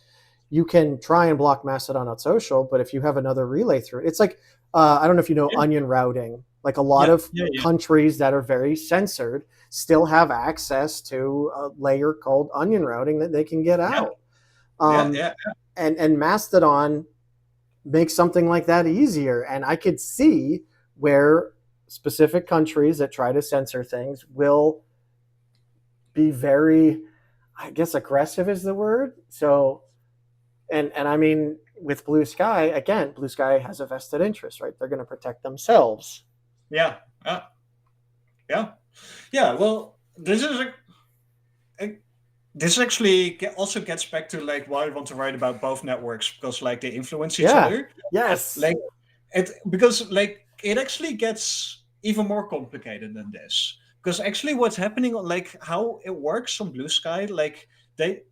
you can try and block Mastodon on social, but if you have another relay through it, it's like, I don't know if you know Yeah. onion routing. Like a lot Yeah. of Yeah. Yeah. countries that are very censored still have access to a layer called onion routing that they can get Yeah. out. Yeah. Um, Yeah. and Mastodon makes something like that easier. And I could see where specific countries that try to censor things will be very, I guess, aggressive is the word. So, and I mean, with Blue Sky, again, Blue Sky has a vested interest, right? They're going to protect themselves. Yeah. Yeah. Yeah. Yeah. Well, this is a this actually also gets back to like why I want to write about both networks, because like they influence each Yeah. other. Yes. Like it, because like it actually gets even more complicated than this. Because actually, what's happening, like how it works on Blue Sky, like they.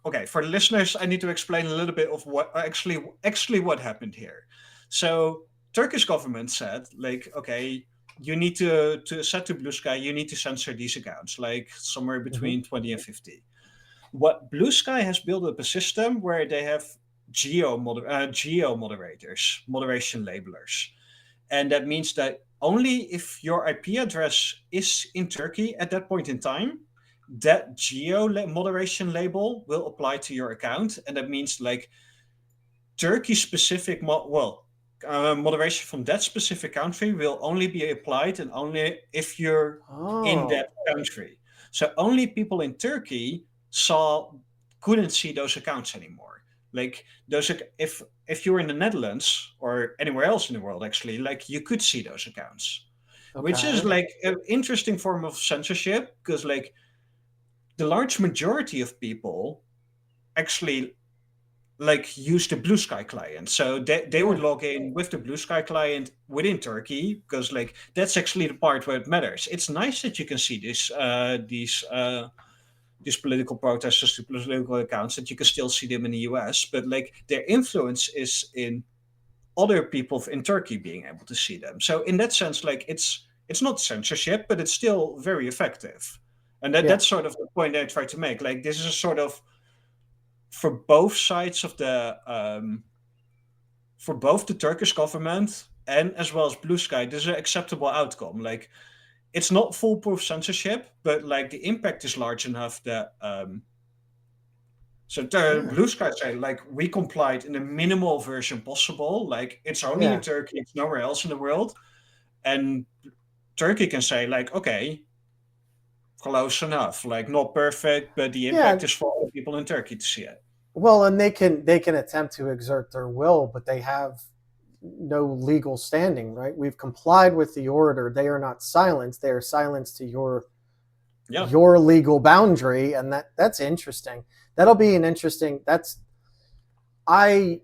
Okay, for the listeners, I need to explain a little bit of what actually what happened here. So Turkish government said like, okay, you need to set to Blue Sky, you need to censor these accounts, like somewhere Mm-hmm. between 20 and 50. What Blue Sky has built up a system where they have geo moderators, moderation labelers, and that means that only if your IP address is in Turkey at that point in time, that moderation label will apply to your account, and that means like Turkey specific moderation from that specific country will only be applied and only if you're in Oh, that country. So only people in Turkey saw couldn't see those accounts anymore. Like those, if you were in the Netherlands or anywhere else in the world, actually, like you could see those accounts, which is okay. like an interesting form of censorship because like the large majority of people actually like use the Blue Sky client. So they would Yeah. log in with the Blue Sky client within Turkey because like that's actually the part where it matters. It's nice that you can see these these political protesters to political accounts, that you can still see them in the US, but like their influence is in other people in Turkey being able to see them. So in that sense, like it's not censorship, but it's still very effective. And Yeah. that's sort of the point I try to make. Like this is a sort of for both sides of the for both the Turkish government and as well as Blue Sky, this is an acceptable outcome. Like it's not foolproof censorship, but like the impact is large enough that so the Yeah. Blue Sky say like we complied in the minimal version possible. Like it's only in Yeah. Turkey, it's nowhere else in the world. And Turkey can say like, okay, close enough. Like not perfect, but the impact Yeah. is for all people in Turkey to see it. Well, and they can attempt to exert their will, but they have no legal standing, right? We've complied with the order. They are not silenced. They are silenced to Yeah. your legal boundary, and that's interesting. That'll be an interesting. That's I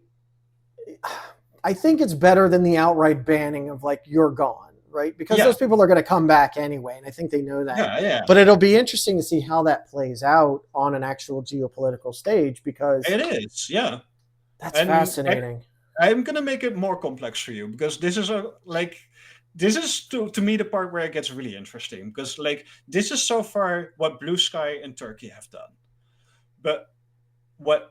I think it's better than the outright banning of like you're gone, right? Because Yeah. those people are going to come back anyway, and I think they know that. Yeah. Yeah. But it'll be interesting to see how that plays out on an actual geopolitical stage because It is. Yeah. that's And fascinating. I'm gonna make it more complex for you because this is a like this is to me the part where it gets really interesting because like this is so far what Blue Sky and Turkey have done. But what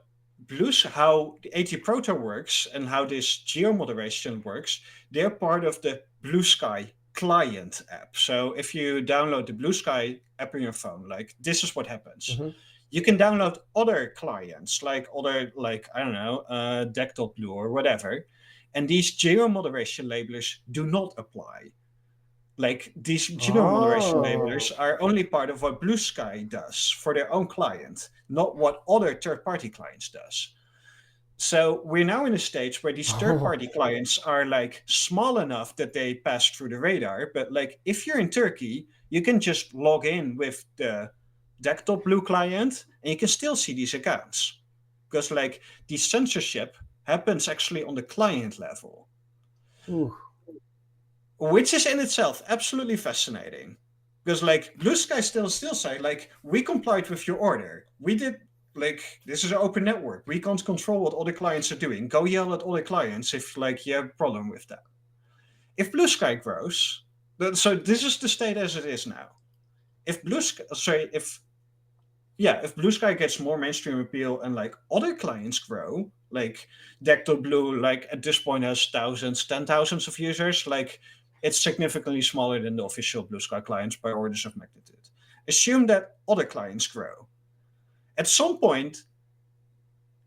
how the AT Proto works and how this geo moderation works, they're part of the Blue Sky client app. So if you download the Blue Sky app on your phone, like this is what happens. Mm-hmm. You can download other clients, like other, like I don't know, Deck.blue or whatever, and these geo moderation labelers do not apply. Like these geo moderation labelers Oh. are only part of what Blue Sky does for their own client, not what other third-party clients does. So we're now in a stage where these Oh. third-party clients are like small enough that they pass through the radar. But like if you're in Turkey, you can just log in with the desktop blue client and you can still see these accounts. Because like the censorship happens actually on the client level, Ooh. which is in itself absolutely fascinating. Because like Blue Sky still say like we complied with your order. We did like this is an open network. We can't control what other clients are doing. Go yell at other clients if like you have a problem with that. If Blue Sky grows, so this is the state as it is now. If Blue Sky, sorry, if Blue Sky gets more mainstream appeal and like other clients grow, like Decto Blue, like at this point has thousands, 10,000s of users, like it's significantly smaller than the official Blue Sky clients by orders of magnitude. Assume that other clients grow. At some point,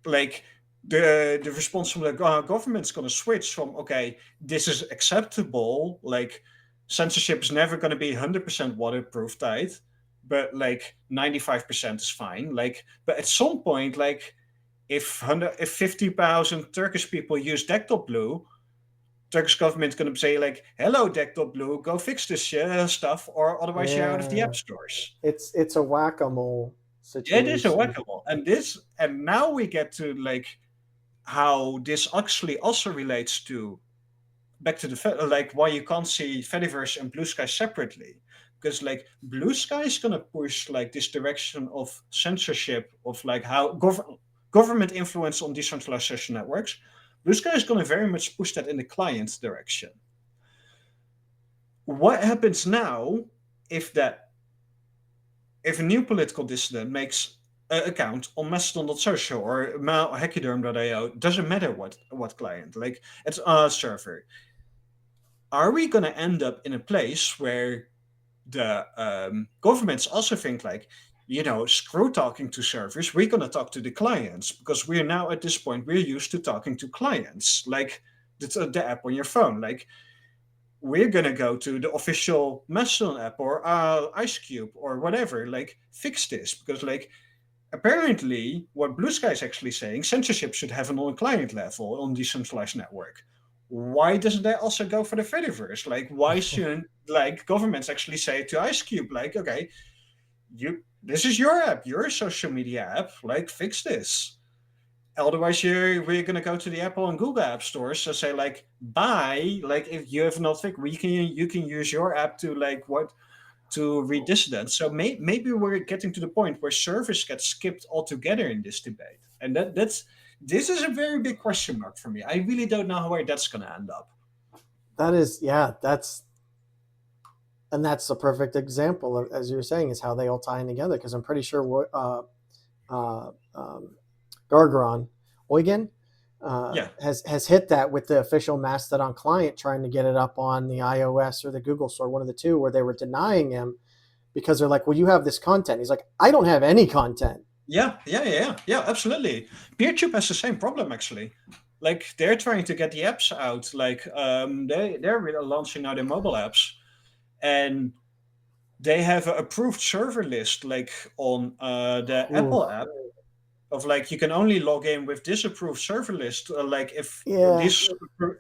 like the responsible government's going to switch from okay, this is acceptable, like censorship is never going to be 100% waterproof tight, but like 95% is fine. Like, but at some point, like if 50,000 Turkish people use Dectop Blue, Turkish government's going to say like, "Hello, Dectop Blue, go fix this stuff, or otherwise you're out of the app Yeah. stores." It's a whack-a-mole It is a situation. whack-a-mole, and now we get to like how this actually also relates to back to the like why you can't see Fediverse and Blue Sky separately, because like Blue Sky is gonna push like this direction of censorship of like how government influence on decentralized social networks. Blue Sky is gonna very much push that in the client direction. What happens now if that if a new political dissident makes an account on Mastodon.social or Hachyderm.io, doesn't matter what client, like it's a server. Are we going to end up in a place where the governments also think like, screw talking to servers, we're going to talk to the clients because we're now at this point, we're used to talking to clients, like the app on your phone. Like, we're going to go to the official Mastodon app or IceCube or whatever, like, fix this because, like, apparently, what Blue Sky is actually saying, censorship should happen on a client level on decentralized network. Why doesn't that also go for the Fediverse? Like, why shouldn't like governments actually say to IceCube, like, okay, this is your app, your social media app, like, fix this. Otherwise, we're gonna go to the Apple and Google app stores to say like, bye. Like, if you have not fixed, you can use your app to like what to read dissidents. So maybe we're getting to the point where service gets skipped altogether in this debate, and this is a very big question mark for me. I really don't know where that's going to end up. That is, yeah, that's a perfect example of, as you're saying, is how they all tie in together. Because I'm pretty sure Gargaron Eugen has hit that with the official Mastodon client, trying to get it up on the iOS or the Google store, one of the two, where they were denying him because they're like, well, you have this content. He's like, I don't have any content. Yeah, absolutely. PeerTube has the same problem, actually. Like, they're trying to get the apps out. Like, they're launching now their mobile apps, and they have an approved server list, like on the Apple app, of like you can only log in with this approved server list. Like, if this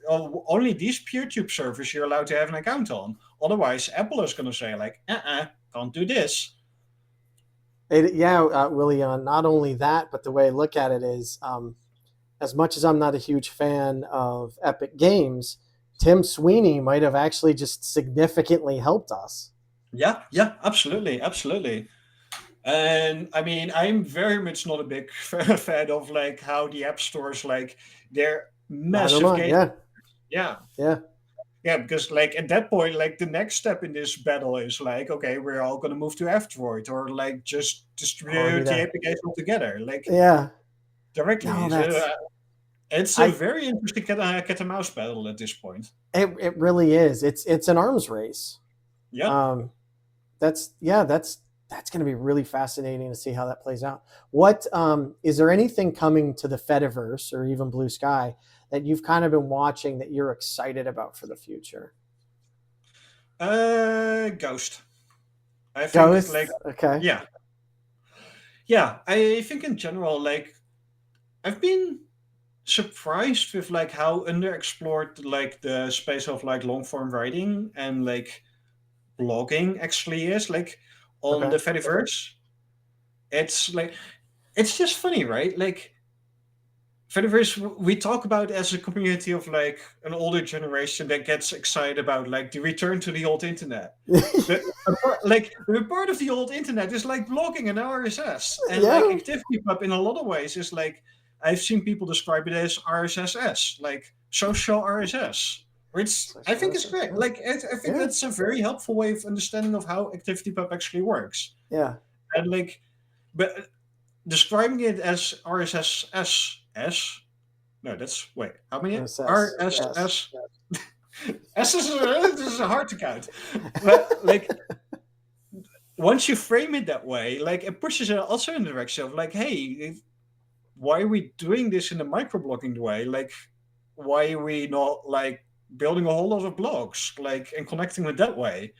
only these PeerTube servers you're allowed to have an account on. Otherwise, Apple is going to say like, can't do this. Willie, not only that, but the way I look at it is, as much as I'm not a huge fan of Epic Games, Tim Sweeney might have actually just significantly helped us. Yeah, absolutely. And I mean, I'm very much not a big fan of like how the app stores, like, they're massive games. Yeah, because like at that point, like the next step in this battle is like, okay, we're all going to move to F-Droid, or like just distribute the APIs altogether, like directly. It's a very interesting cat and mouse battle at this point. It really is. It's an arms race. Yeah. That's going to be really fascinating to see how that plays out. What is there anything coming to the Fediverse or even Blue Sky that you've kind of been watching that you're excited about for the future? Ghost. I think Ghost? Like, okay. Yeah. I think in general, like, I've been surprised with like how underexplored like the space of like long form writing and like blogging actually is, like on the Fediverse. It's like, it's just funny, right? Like, Fediverse, we talk about as a community of like an older generation that gets excited about like the return to the old internet. But the part of the old internet is like blogging and RSS, and like ActivityPub in a lot of ways is like, I've seen people describe it as RSS, like social RSS, which I think is great. Like, I think that's a very helpful way of understanding of how ActivityPub actually works. Yeah, and like, but describing it as RSS. No, that's wait. How many? RSS. S is hard to count. But like, once you frame it that way, like, it pushes it also in the direction of like, hey, why are we doing this in a microblogging way? Like, why are we not like building a whole lot of blogs, like, and connecting with that way?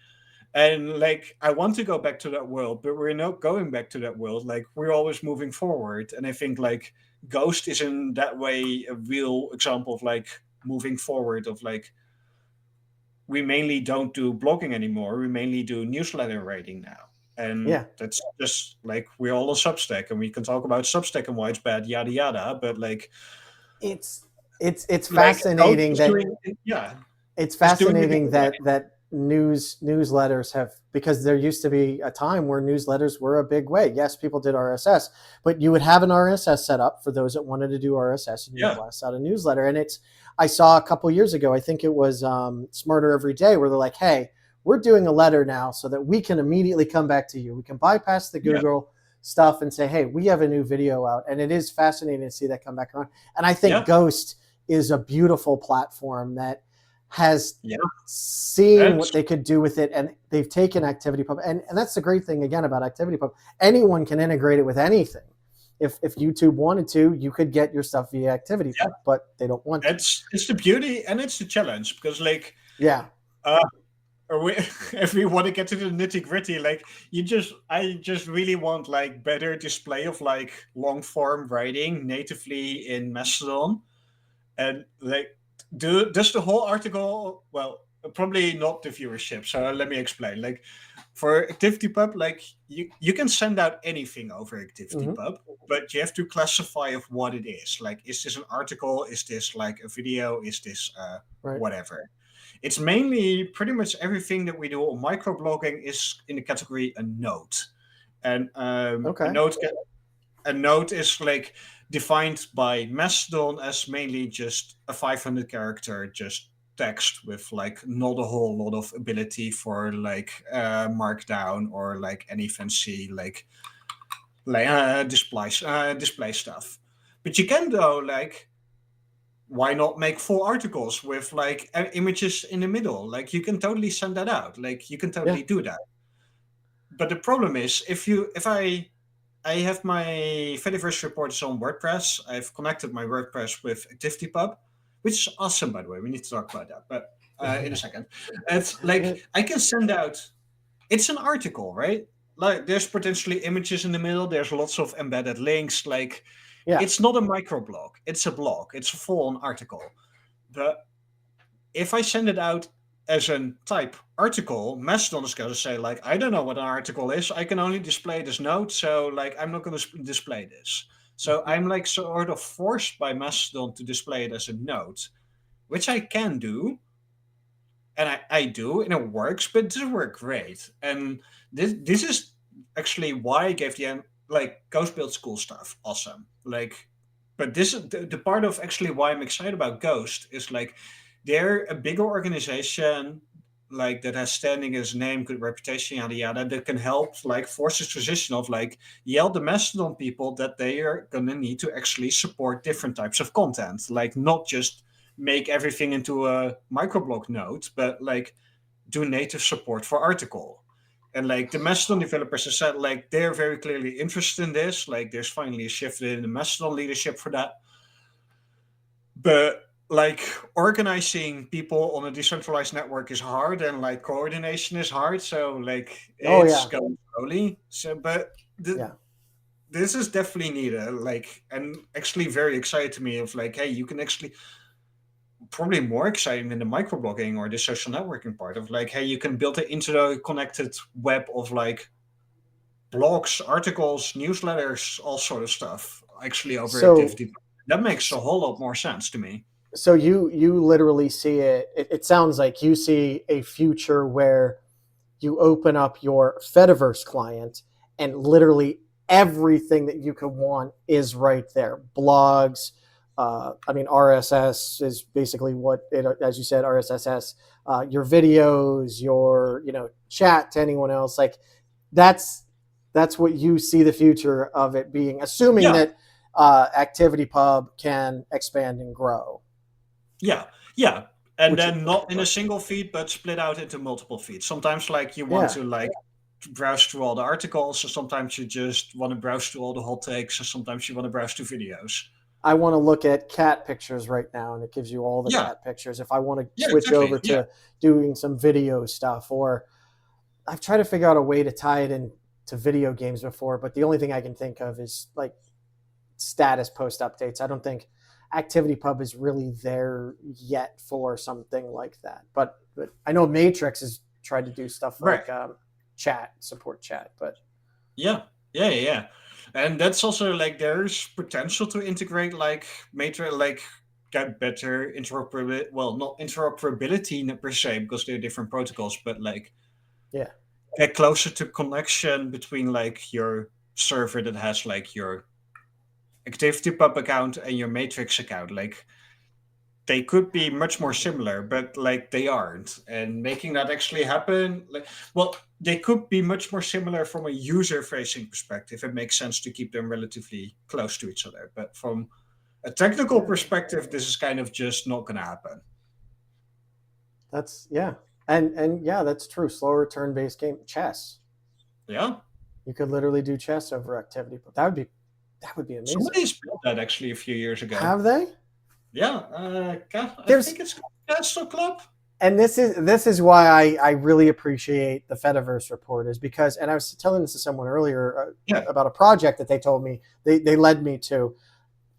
And like, I want to go back to that world, but we're not going back to that world. Like, we're always moving forward. And I think like Ghost is in that way a real example of like moving forward, of like, we mainly don't do blogging anymore. We mainly do newsletter writing now. And that's just like, we're all a Substack, and we can talk about Substack and why it's bad, yada yada. But like, it's fascinating it's fascinating that newsletters have, because there used to be a time where newsletters were a big way. Yes, people did RSS, but you would have an RSS set up for those that wanted to do RSS, and you blast out a newsletter. And I saw a couple years ago, I think it was Smarter Every Day, where they're like, hey, we're doing a letter now so that we can immediately come back to you. We can bypass the Google stuff and say, hey, we have a new video out. And it is fascinating to see that come back around. And I think Ghost is a beautiful platform that has seen what they could do with it, and they've taken ActivityPub, and that's the great thing again about ActivityPub. Anyone can integrate it with anything. If YouTube wanted to, you could get your stuff via ActivityPub, but they don't want to. It's the beauty and it's the challenge, because like, if we want to get to the nitty gritty, like, I just really want like better display of like long form writing natively in Mastodon, and like, does the whole article, well, probably not the viewership. So let me explain. Like, for ActivityPub, like, you can send out anything over ActivityPub, but you have to classify of what it is. Like, is this an article? Is this like a video? Is this whatever? It's mainly pretty much everything that we do on microblogging is in the category a note. And Okay. a note is like defined by Mastodon as mainly just a 500 character just text with like not a whole lot of ability for like markdown or like any fancy like display stuff. But you can though like why not make full articles with like images in the middle? Like you can totally send that out. Like you can Yeah. totally do that. But the problem is if I have my Fediverse report is on WordPress. I've connected my WordPress with ActivityPub, which is awesome, by the way. We need to talk about that, but in a second. It's like I can send out. It's an article, right? Like there's potentially images in the middle. There's lots of embedded links. Like Yeah. it's not a microblog. It's a blog. It's a full-on article. But if I send it out as a type article, Mastodon is going to say like, I don't know what an article is. I can only display this note, so like I'm not going to display this. So Mhm. I'm like sort of forced by Mastodon to display it as a note, which I can do, and I do, and it works, but it doesn't work great. And this is actually why I gave the like Ghost build school stuff awesome. Like, but this is the part of actually why I'm excited about Ghost is like they're a bigger organization like that has standing as name, good reputation, yada yada, that can help like force this transition of like yell the Mastodon people that they are gonna need to actually support different types of content, like not just make everything into a microblog node, but like do native support for article. And like the Mastodon developers have said, like they're very clearly interested in this. Like there's finally a shift in the Mastodon leadership for that. But like organizing people on a decentralized network is hard, and like coordination is hard. So like Oh it's yeah. going slowly. So, but Yeah. this is definitely needed. Like, and actually very excited to me of like, hey, you can actually probably more exciting than the microblogging or the social networking part of like, hey, you can build an interconnected web of like blogs, articles, newsletters, all sort of stuff. Actually, over So activity, that makes a whole lot more sense to me. so you literally see it sounds like you see a future where you open up your Fediverse client and literally everything that you could want is right there. Blogs, I mean RSS is basically what it, as you said, RSS, your videos, your chat to anyone else. Like that's that's what you see the future of it being, assuming Yeah, that ActivityPub can expand and grow. yeah, yeah. And Which then not in a right. single feed, but split out into multiple feeds. Sometimes, like you want Yeah. to like browse through all the articles, or sometimes you just want to browse through all the hot takes, or sometimes you want to browse through videos. I want to look at cat pictures right now, and it gives you all the Yeah, cat pictures. If I want to yeah, switch exactly. over Yeah, to doing some video stuff, or I've tried to figure out a way to tie it into video games before, but the only thing I can think of is like status post updates. I don't think ActivityPub is really there yet for something like that. But I know Matrix has tried to do stuff right. like chat, support chat, but Yeah, yeah, yeah, yeah. And that's also like there's potential to integrate like Matrix, like get better interoperability. Well, not interoperability per se because they're different protocols, but like yeah. get closer to connection between like your server that has like your ActivityPub account and your Matrix account. Like they could be much more similar, but like they aren't. And making that actually happen, like, well, they could be much more similar from a user-facing perspective. It makes sense to keep them relatively close to each other. But from a technical Yeah. perspective, this is kind of just not going to happen. That's yeah. And yeah, that's true. Slower turn based game chess. Yeah, You could literally do chess over activity, but that would be amazing. somebody's built that actually a few years ago. Have they? Yeah, I think There's it's called Castle Club. and this is why I really appreciate the Fediverse report is because, and I was telling this to someone earlier Yeah, about a project that they told me they led me to.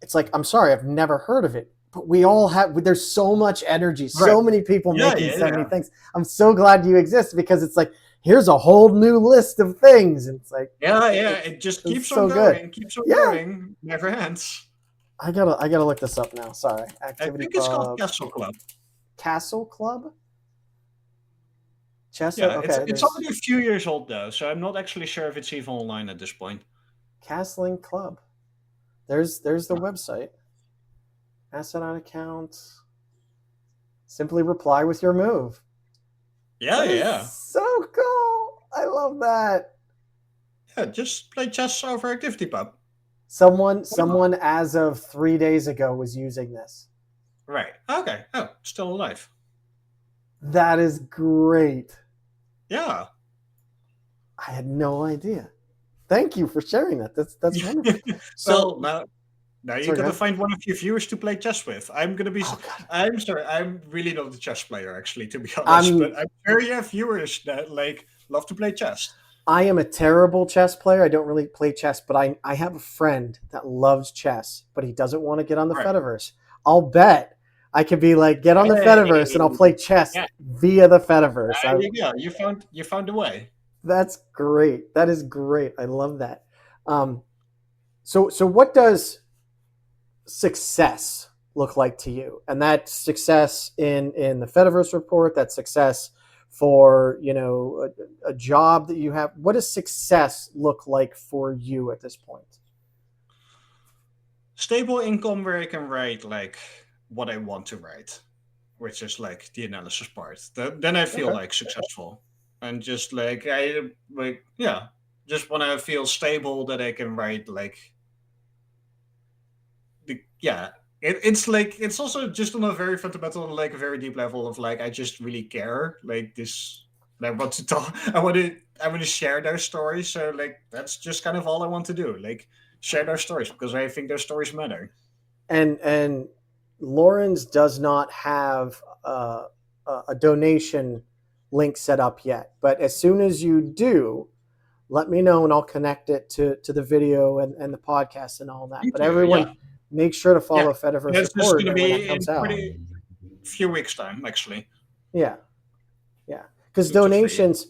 It's like, I'm sorry, I've never heard of it, but we all have. There's so much energy, right. so many people Yeah, making yeah, so many yeah. things. I'm so glad you exist because it's like here's a whole new list of things. And it's like Yeah, yeah. it's It just it's keeps on so good. going, keeps on Yeah, going, never ends. I gotta look this up now. Sorry, I Activity think it's called Pub Castle Club. Castle Club. Chess. Yeah, Okay, it's there's already a few years old though, so I'm not actually sure if it's even online at this point. Castling Club. There's the website. Asset on account. Simply reply with your move. Yeah, That is yeah. so cool. I love that. Yeah, just play chess over ActivityPub. Someone as of 3 days ago was using this. Right. Okay. Oh, still alive. That is great. Yeah. I had no idea. Thank you for sharing that. That's wonderful. Well, So, now you sorry, go gotta ahead. find one of your viewers to play chess with. I'm gonna be. Oh God, I'm sorry. I'm really not a chess player, actually, to be honest. I'm But I'm sure you have viewers that like love to play chess. I am a terrible chess player. I don't really play chess, but I have a friend that loves chess, but he doesn't want to get on the Right. Fediverse. I'll bet I could be like, get on the Fediverse and I'll Hey. play chess Yeah. via the Fediverse. There you go. You found a way. That's great. That is great. I love that. Um, so what does success look like to you? And that success in the Fediverse report, that success for a job that you have. What does success look like for you at this point? Stable income where I can write like what I want to write, which is like the analysis part. Then I feel Okay. like successful, and just like I like yeah, just when I feel stable that I can write like yeah. It's like it's also just on a very fundamental, like a very deep level of like I just really care like this. I want to talk. I want to share those stories. So like that's just kind of all I want to do. Like share those stories because I think those stories matter. And Laurens does not have a donation link set up yet, but as soon as you do, let me know and I'll connect it to the video and the podcast and all that. Thank But you. Yeah. everyone, make sure to Yeah. follow Fediverse That's just Report going to when that be in comes out. pretty few weeks' time, actually. Yeah, yeah. Because 2 to 3. donations,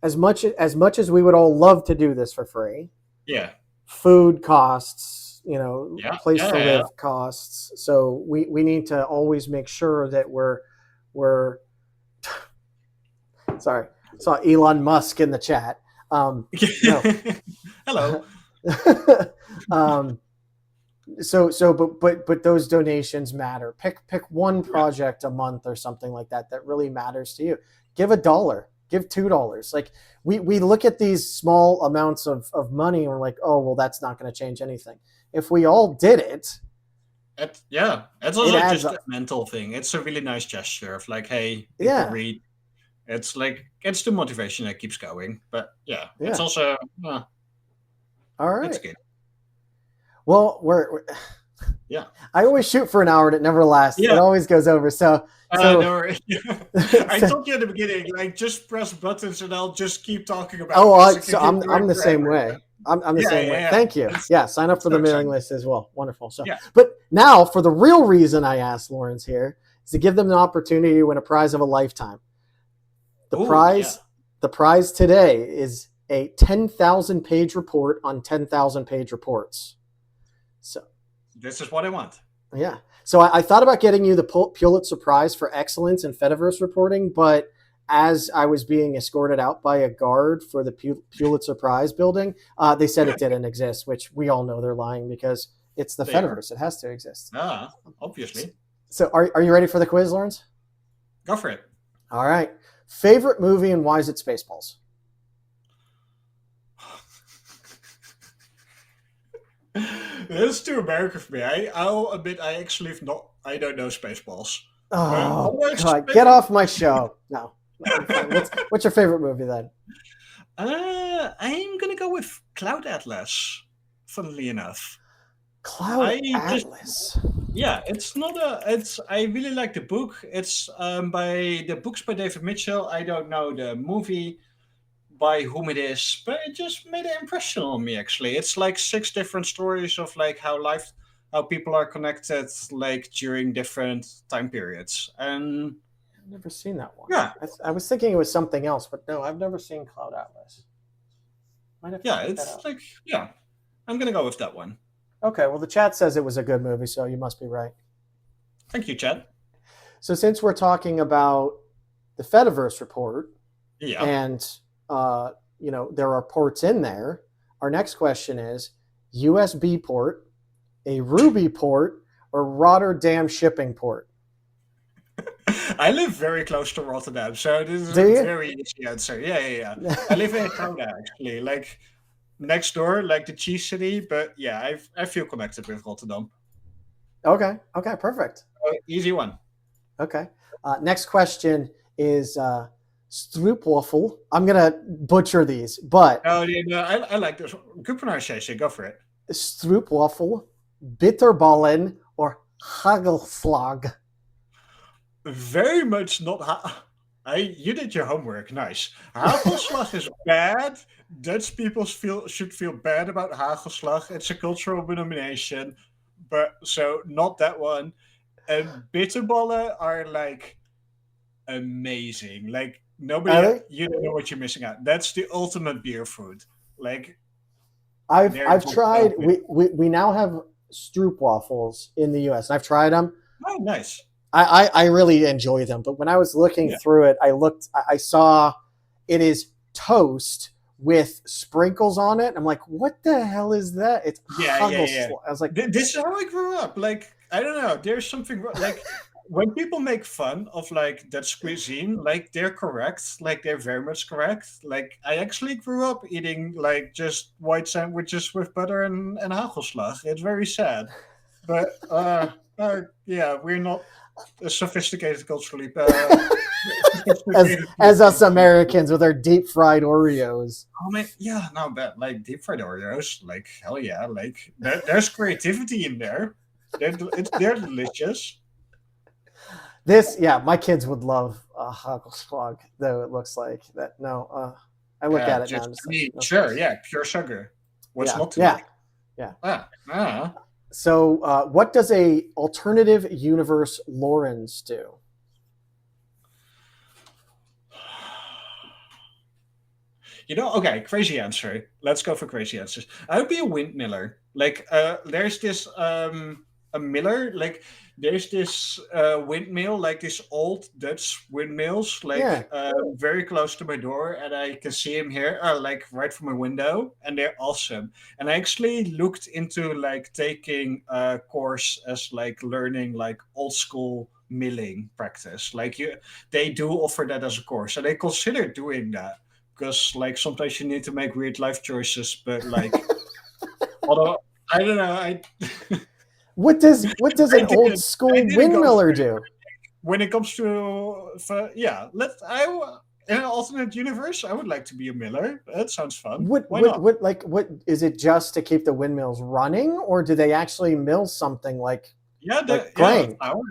as much as we would all love to do this for free, Yeah. food costs, Yeah. place Yeah. to Yeah. live costs. So we need to always make sure that we're sorry. I saw Elon Musk in the chat. No. Hello. um, but those donations matter. Pick one Yeah. project a month or something like that really matters to you. Give $1, give $2. Like we look at these small amounts of money and we're like, oh well, that's not going to change anything. If we all did it, Yeah. It's it also adds just a up. mental thing. It's a really nice gesture of like, hey, people Yeah, read. It's like it's the motivation that keeps going. But yeah, it's yeah. also All it's right. good. Well, we're Yeah. I always shoot for an hour and it never lasts. It Yeah. always goes over. So No, I told you at the beginning, like just press buttons and I'll just keep talking about this. It can so keep I'm going the same forever. way. I'm the Yeah, same yeah, way. yeah. Thank you. It's Yeah, sign up for so the mailing exciting. list as well. Wonderful. So, Yeah. but now for the real reason I asked Laurens here is to give them an opportunity to win a prize of a lifetime. The Oh, yeah. prize, the prize today is a 10,000 page report on 10,000 page reports. So, This is what I want. yeah. So I thought about getting you the Pulitzer Prize for excellence in Fediverse reporting, but as I was being escorted out by a guard for the Pulitzer Prize building, they said it didn't exist, which we all know they're lying because it's the They are. Fediverse. It has to exist. Obviously. So are you ready for the quiz, Laurens? Go for it. All right. Favorite movie and why is it Spaceballs? That's too American for me. I'll admit I actually have not. I don't know Spaceballs. Oh, Otherwise, God. Get off my show. No. I'm fine. What's your favorite movie then? I'm gonna go with Cloud Atlas. Funnily enough, Cloud I just Atlas. yeah, it's not a. It's I really like the book. It's by the books by David Mitchell. I don't know the movie by whom it is, but it just made an impression on me. Actually, it's like 6 different stories of like how people are connected, like during different time periods, and I've never seen that one. yeah, I was thinking it was something else, but no, I've never seen Cloud Atlas. Might have to yeah, check that it's out. like yeah, I'm gonna go with that one. Okay, well, the chat says it was a good movie, so you must be right. Thank you, Chad. So, since we're talking about the Fediverse report, Yeah. and there are ports in there. Our next question is USB port, a Ruby port, or Rotterdam shipping port. I live very close to Rotterdam, so this is Do a you? very easy answer. Yeah, yeah, yeah. I live in Gouda, actually, like next door, like the cheese city. But yeah, I feel connected with Rotterdam. Okay. Okay. Perfect. Easy one. Okay. Next question is stroopwafel. I'm gonna butcher these, but Oh, yeah, no, I like this. Good pronunciation. Go for it. stroopwafel, bitterballen, or hagelslag. Very much not. You did your homework. Nice. Hagelslag is bad. Dutch people should feel bad about hagelslag. It's a cultural denomination, but so not that one. And bitterballen are like amazing. Like Are nobody, they? you don't know what you're missing out. That's the ultimate beer food. Like they're I've just so tried. good. We now have stroopwafels in the U.S. I've tried them. Oh, nice. I really enjoy them. But when I was looking Yeah, through it, I saw it is toast with sprinkles on it. I'm like, what the hell is that? It's yeah, yeah, yeah. hagelsla. I was like, This is how I grew up. Like I don't know. There's something like when people make fun of like Dutch cuisine, like they're correct. Like they're very much correct. Like I actually grew up eating like just white sandwiches with butter and hagelslag. It's very sad, but yeah, we're not sophisticated culturally. as Sophisticated as us people. Americans with our deep fried Oreos. Oh man, yeah, no, but like deep fried Oreos, like hell yeah, like there's creativity in there. They're delicious. This, yeah, my kids would love Hagelsflog, though it looks like that. No, I look Yeah, at it now. just I'm just I like, mean, no sure, thanks. yeah, pure sugar. What's Yeah, not to yeah, like? yeah. Ah. So, what does a alternative universe Laurens do? Okay, crazy answer. Let's go for crazy answers. I would be a windmiller. Like, there's this a miller. Like, there's this windmill, like this old Dutch windmills, Yeah. like very close to my door, and I can see him here, like right from my window, and they're awesome. And I actually looked into like taking a course as like learning like old school milling practice. They do offer that as a course, and I consider doing that because like sometimes you need to make weird life choices, but like although I don't know, What does I an old didn't I school didn't go windmiller for it. do? When it comes to yeah, in an alternate universe, I would like to be a miller. That sounds fun. What Why what not? what like what is it just to keep the windmills running, or do they actually mill something Yeah, like yeah, grain? flour.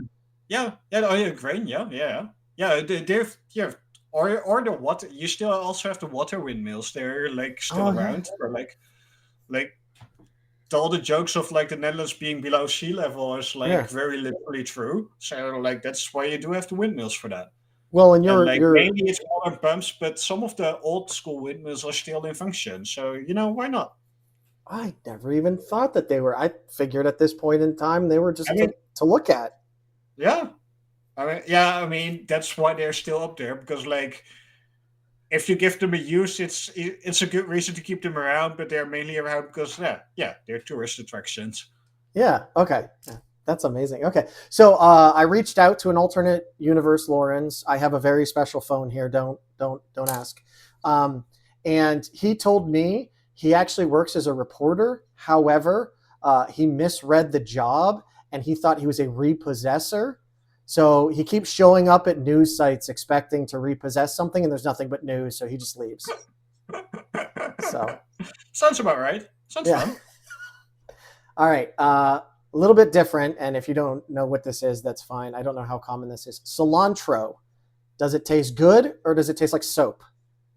Yeah, oh yeah, grain. Yeah. Yeah. Or the water. You still also have the water windmills. They're like still Oh yeah. around, or like all the jokes of like the Netherlands being below sea level is like Yeah. very literally true. So like that's why you do have the windmills for that. Well, and And you're like you're maybe it's modern pumps, but some of the old school windmills are still in function. So why not? I never even thought that they were. I figured at this point in time they were I just mean, to look at. yeah. I mean that's why they're still up there because like if you give them a use, it's a good reason to keep them around. But they're mainly around because they're tourist attractions. Yeah. Okay. Yeah, that's amazing. Okay. So I reached out to an alternate universe, Lawrence. I have a very special phone here. Don't ask. Um, and he told me he actually works as a reporter. However, he misread the job and he thought he was a repossessor. So he keeps showing up at news sites expecting to repossess something, and there's nothing but news. So he just leaves. So Sounds about right. Sounds yeah. fun. All right. A little bit different. And if you don't know what this is, that's fine. I don't know how common this is. Cilantro. Does it taste good or does it taste like soap?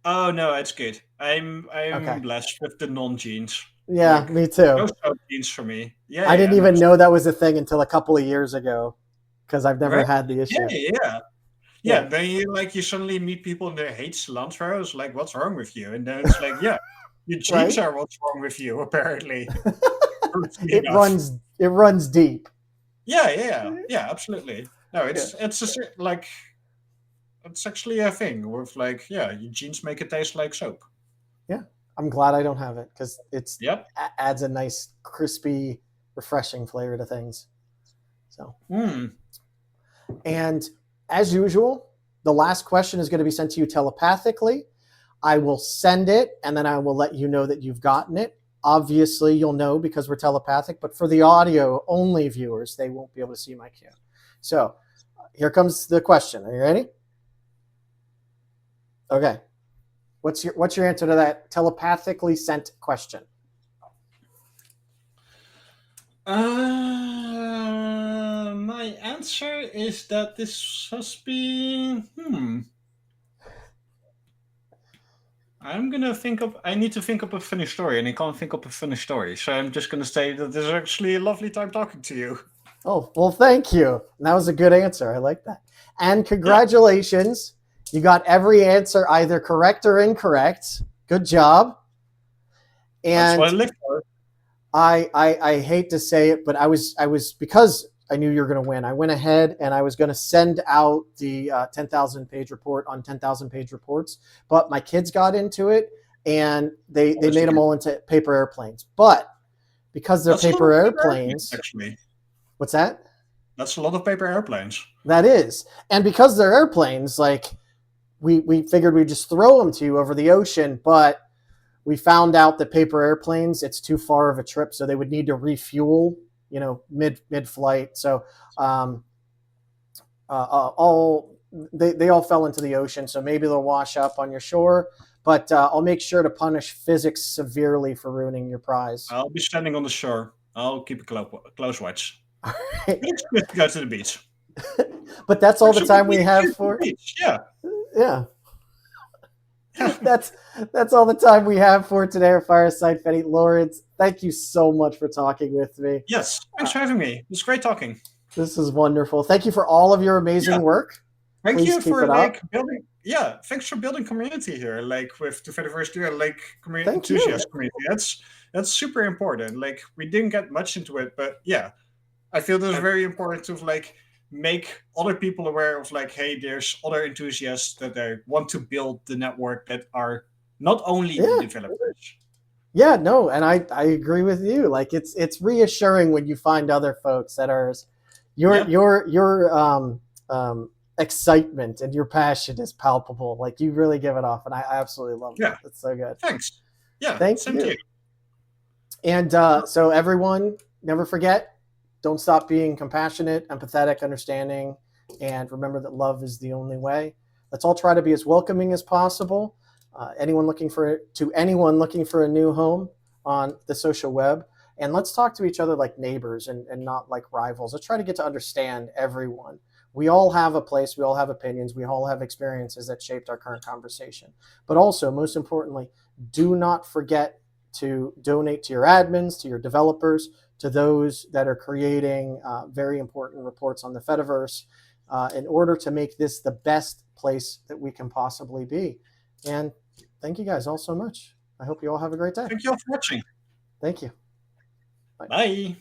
Oh no, it's good. I'm Okay. blessed with the non-jeans. Yeah, Like me no too. soap jeans for me. Yeah, I yeah, didn't no. even know that was a thing until a couple of years ago because I've never Right? had the Yeah, issue. yeah. Yeah, Yeah. then you suddenly meet people and they hate cilantro. It's like, what's wrong with you? And then it's like, yeah, your jeans Right? are what's wrong with you, apparently. Weirdly it enough. runs it runs deep. Yeah, absolutely. No, Yeah. it's like it's actually a thing with like, yeah, your genes make it taste like soap. Yeah, I'm glad I don't have it because it's Yep. adds a nice crispy, refreshing flavor to things. So, and as usual, the last question is going to be sent to you telepathically. I will send it and then I will let you know that you've gotten it. Obviously, you'll know because we're telepathic, but for the audio only viewers, they won't be able to see my cue. So here comes the question. Are you ready? Okay. What's your answer to that telepathically sent question? My answer is that this has been. I need to think of a funny story, and I can't think of a funny story. So I'm just gonna say that this is actually a lovely time talking to you. Oh, well, thank you. That was a good answer. I like that. And congratulations. Yeah. You got every answer either correct or incorrect. Good job. And that's what I live for. I hate to say it, but I was because I knew you were going to win. I went ahead and I was going to send out the 10,000 page report on 10,000 page reports, but my kids got into it and they made them all into paper airplanes. But because they're paper airplanes, actually. What's that? That's a lot of paper airplanes. That is. And because they're airplanes, like we figured we'd just throw them to you over the ocean, but we found out that paper airplanes, it's too far of a trip, so they would need to refuel, mid-flight. So they all fell into the ocean, so maybe they'll wash up on your shore. But I'll make sure to punish physics severely for ruining your prize. I'll be standing on the shore. I'll keep a close watch. It's good to go to the beach. But that's all the time we have for. Yeah. Yeah. That's all the time we have for today at Fireside Fedi. Laurens, thank you so much for talking with me. Yes, thanks for having me. It was great talking. This is wonderful. Thank you for all of your amazing work. Thank you for building. Yeah, thanks for building community here, like with the Fediverse community enthusiast community. That's super important. Like we didn't get much into it, but yeah, I feel that it's very important to like make other people aware of like, hey, there's other enthusiasts that they want to build the network that are not only the developers. Yeah, no, and I agree with you. Like it's reassuring when you find other folks that are your excitement and your passion is palpable. Like you really give it off, and I absolutely love it. It's so good. Thanks. Yeah, thank you. And so everyone, never forget, don't stop being compassionate, empathetic, understanding, and remember that love is the only way. Let's all try to be as welcoming as possible. Anyone looking for a new home on the social web, and let's talk to each other like neighbors and not like rivals. Let's try to get to understand everyone. We all have a place, we all have opinions, we all have experiences that shaped our current conversation. But also, most importantly, do not forget to donate to your admins, to your developers, to those that are creating very important reports on the Fediverse in order to make this the best place that we can possibly be. And thank you guys all so much. I hope you all have a great day. Thank you all for watching. Thank you. Bye.